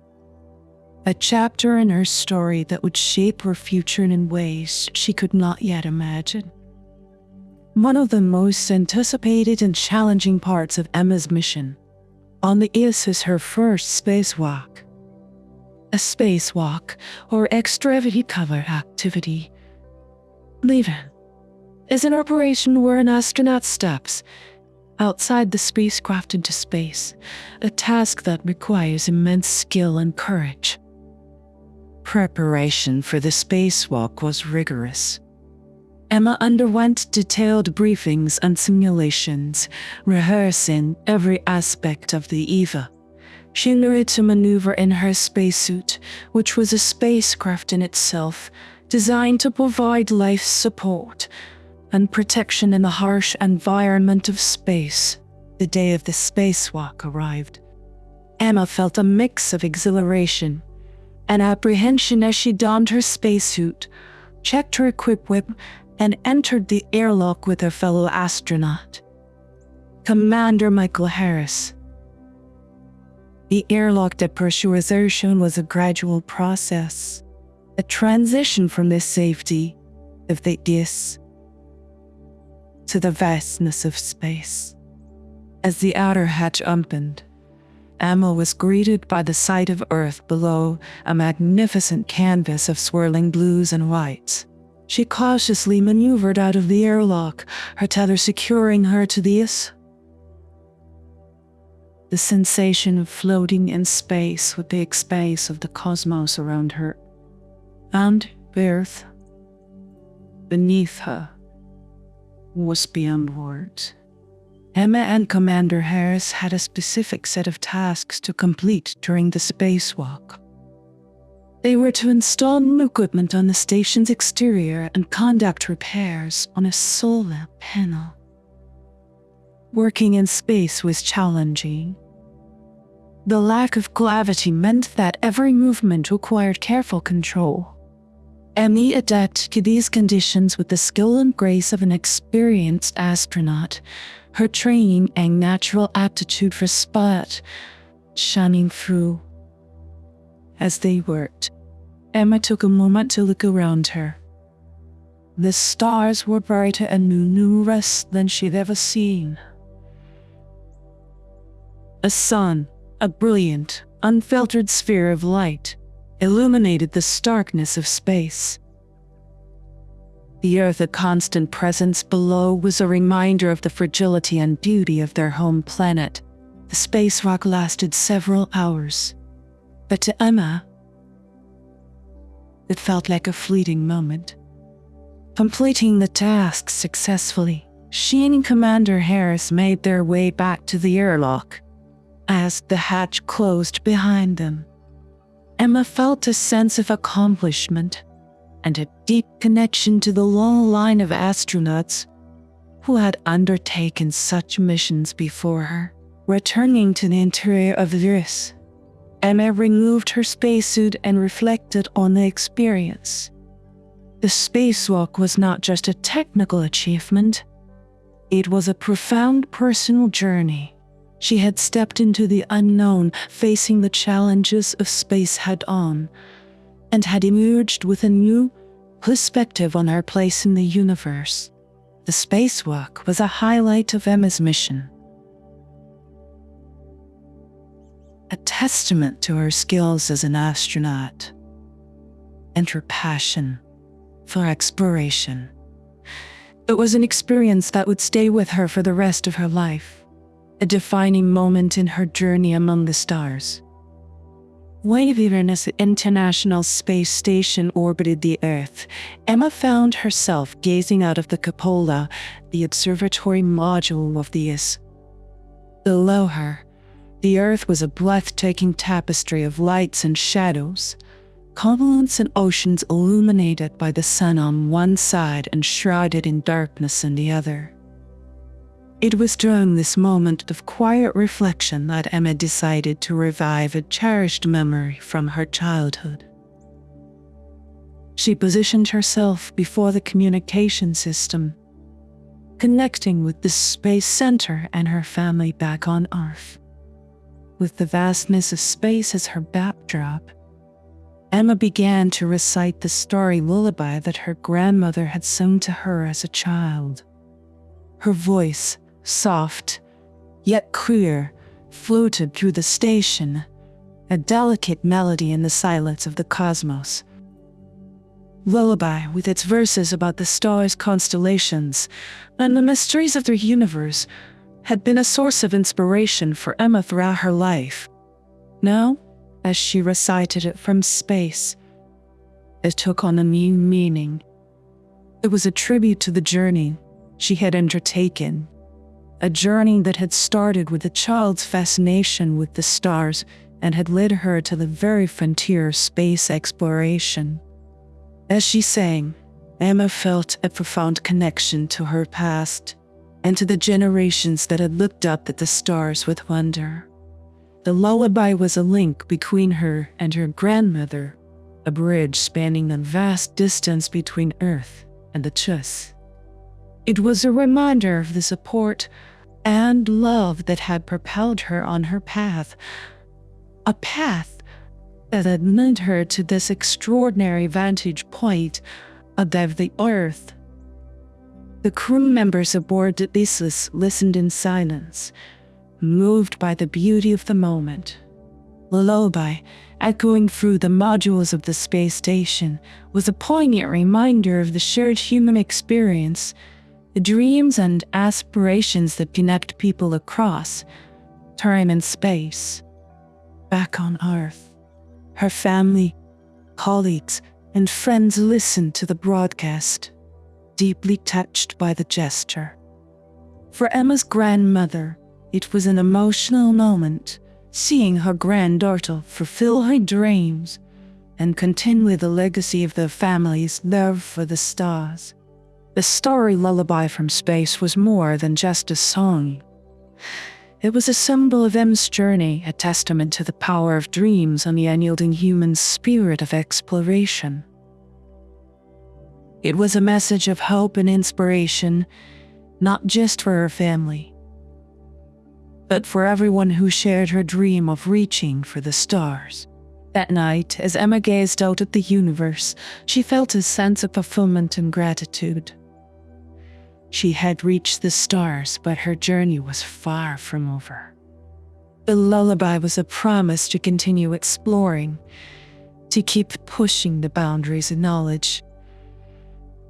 a chapter in her story that would shape her future in ways she could not yet imagine. One of the most anticipated and challenging parts of Emma's mission on the ISS is her first spacewalk. A spacewalk, or extravehicular activity, leaving, is an operation where an astronaut steps outside the spacecraft into space, a task that requires immense skill and courage. Preparation for the spacewalk was rigorous. Emma underwent detailed briefings and simulations, rehearsing every aspect of the EVA. She learned to maneuver in her spacesuit, which was a spacecraft in itself, designed to provide life support and protection in the harsh environment of space. The day of the spacewalk arrived. Emma felt a mix of exhilaration and apprehension as she donned her spacesuit, checked her equipment, and entered the airlock with her fellow astronaut, Commander Michael Harris. The airlock depressurization was a gradual process, a transition from the safety of the ISS to the vastness of space. As the outer hatch opened, Emma was greeted by the sight of Earth below, a magnificent canvas of swirling blues and whites. She cautiously maneuvered out of the airlock, her tether securing her to the ISS. The sensation of floating in space with the expanse of the cosmos around her, and Earth beneath her, was beyond words. Emma and Commander Harris had a specific set of tasks to complete during the spacewalk. They were to install new equipment on the station's exterior and conduct repairs on a solar panel. Working in space was challenging. The lack of gravity meant that every movement required careful control. Emmy adapted to these conditions with the skill and grace of an experienced astronaut, her training and natural aptitude for sport shining through. As they worked, Emma took a moment to look around her. The stars were brighter and numerous than she'd ever seen. A sun, a brilliant, unfiltered sphere of light, illuminated the starkness of space. The Earth, a constant presence below, was a reminder of the fragility and beauty of their home planet. The space walk lasted several hours, but to Emma, it felt like a fleeting moment. Completing the task successfully, she and Commander Harris made their way back to the airlock. As the hatch closed behind them, Emma felt a sense of accomplishment and a deep connection to the long line of astronauts who had undertaken such missions before her. Returning to the interior of the Earth, Emma removed her spacesuit and reflected on the experience. The spacewalk was not just a technical achievement, it was a profound personal journey. She had stepped into the unknown, facing the challenges of space head-on, and had emerged with a new perspective on her place in the universe. The spacewalk was a highlight of Emma's mission, a testament to her skills as an astronaut and her passion for exploration. It was an experience that would stay with her for the rest of her life, a defining moment in her journey among the stars. When the International Space Station orbited the Earth, Emma found herself gazing out of the cupola, the observatory module of the ISS. Below her, the Earth was a breathtaking tapestry of lights and shadows, continents and oceans illuminated by the sun on one side and shrouded in darkness on the other. It was during this moment of quiet reflection that Emma decided to revive a cherished memory from her childhood. She positioned herself before the communication system, connecting with the space center and her family back on Earth. With the vastness of space as her backdrop, Emma began to recite the Starry Lullaby that her grandmother had sung to her as a child. Her voice, soft, yet clear, floated through the station, a delicate melody in the silence of the cosmos. Lullaby, with its verses about the stars, constellations, and the mysteries of the universe, had been a source of inspiration for Emma throughout her life. Now, as she recited it from space, it took on a new meaning. It was a tribute to the journey she had undertaken, a journey that had started with a child's fascination with the stars and had led her to the very frontier of space exploration. As she sang, Emma felt a profound connection to her past and to the generations that had looked up at the stars with wonder. The lullaby was a link between her and her grandmother, a bridge spanning the vast distance between Earth and the Chus. It was a reminder of the support and love that had propelled her on her path, a path that had led her to this extraordinary vantage point above the Earth. The crew members aboard the ISS listened in silence, moved by the beauty of the moment. The lullaby, echoing through the modules of the space station, was a poignant reminder of the shared human experience, the dreams and aspirations that connect people across time and space. Back on Earth, her family, colleagues, and friends listened to the broadcast, deeply touched by the gesture. For Emma's grandmother, it was an emotional moment, seeing her granddaughter fulfill her dreams and continue the legacy of their family's love for the stars. The Starry Lullaby from space was more than just a song. It was a symbol of Emma's journey, a testament to the power of dreams and the unyielding human spirit of exploration. It was a message of hope and inspiration, not just for her family, but for everyone who shared her dream of reaching for the stars. That night, as Emma gazed out at the universe, she felt a sense of fulfillment and gratitude. She had reached the stars, but her journey was far from over. The lullaby was a promise to continue exploring, to keep pushing the boundaries of knowledge,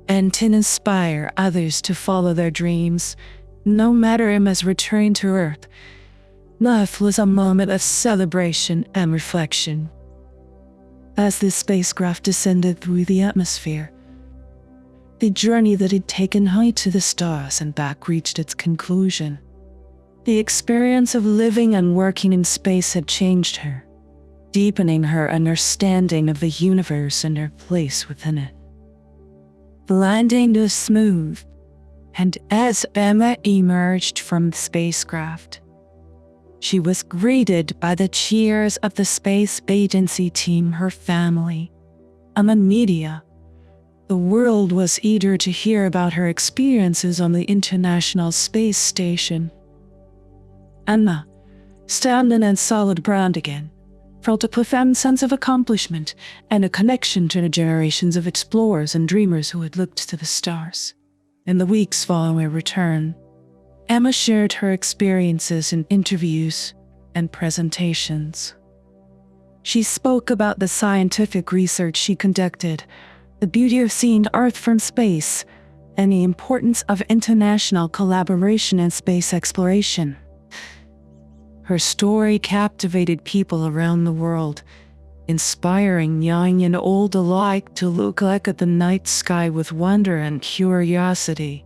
and to inspire others to follow their dreams. No matter Emma's return to Earth, life was a moment of celebration and reflection. As the spacecraft descended through the atmosphere, the journey that had taken her to the stars and back reached its conclusion. The experience of living and working in space had changed her, deepening her understanding of the universe and her place within it. The landing was smooth, and as Emma emerged from the spacecraft, she was greeted by the cheers of the space agency team, her family, and the media. The world was eager to hear about her experiences on the International Space Station. Emma, standing on solid ground again, felt a profound sense of accomplishment and a connection to the generations of explorers and dreamers who had looked to the stars. In the weeks following her return, Emma shared her experiences in interviews and presentations. She spoke about the scientific research she conducted, the beauty of seeing Earth from space, and the importance of international collaboration in space exploration. Her story captivated people around the world, inspiring young and old alike to look up at the night sky with wonder and curiosity.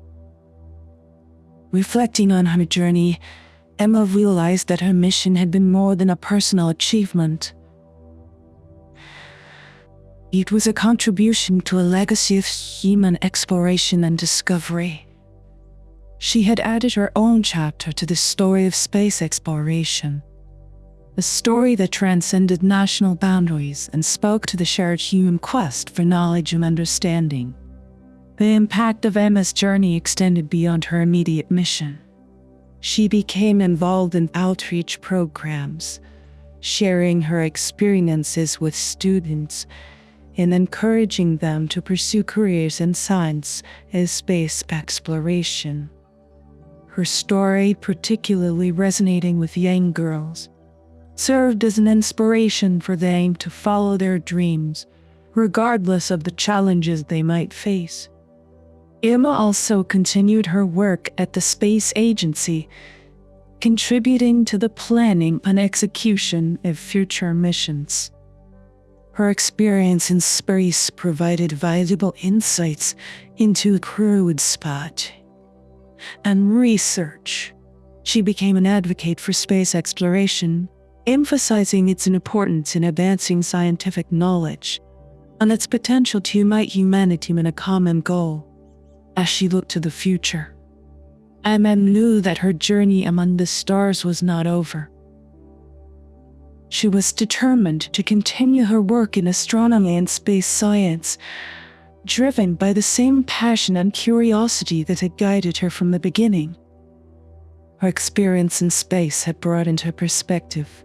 Reflecting on her journey, Emma realized that her mission had been more than a personal achievement. It was a contribution to a legacy of human exploration and discovery. She had added her own chapter to the story of space exploration, a story that transcended national boundaries and spoke to the shared human quest for knowledge and understanding. The impact of Emma's journey extended beyond her immediate mission. She became involved in outreach programs, sharing her experiences with students and encouraging them to pursue careers in science and space exploration. Her story, particularly resonating with young girls, served as an inspiration for them to follow their dreams, regardless of the challenges they might face. Emma also continued her work at the space agency, contributing to the planning and execution of future missions. Her experience in space provided valuable insights into crewed spot and research. She became an advocate for space exploration, emphasizing its importance in advancing scientific knowledge and its potential to unite humanity in a common goal. As she looked to the future, Emma knew that her journey among the stars was not over. She was determined to continue her work in astronomy and space science, driven by the same passion and curiosity that had guided her from the beginning. Her experience in space had broadened her perspective,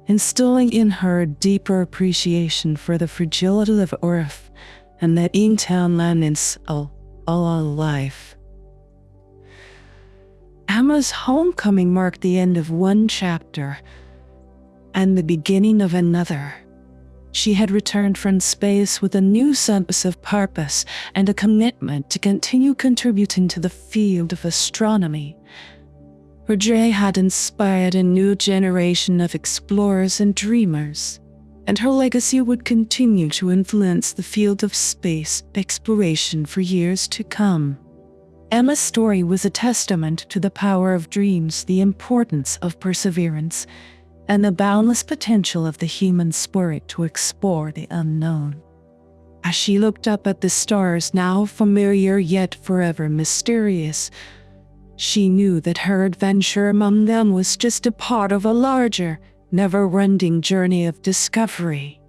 instilling in her a deeper appreciation for the fragility of Earth and the interlandness of all life. Emma's homecoming marked the end of one chapter and the beginning of another. She had returned from space with a new sense of purpose and a commitment to continue contributing to the field of astronomy. Her journey had inspired a new generation of explorers and dreamers, and her legacy would continue to influence the field of space exploration for years to come. Emma's story was a testament to the power of dreams, the importance of perseverance, and the boundless potential of the human spirit to explore the unknown. As she looked up at the stars, now familiar yet forever mysterious, She knew that her adventure among them was just a part of a larger, never-ending journey of discovery.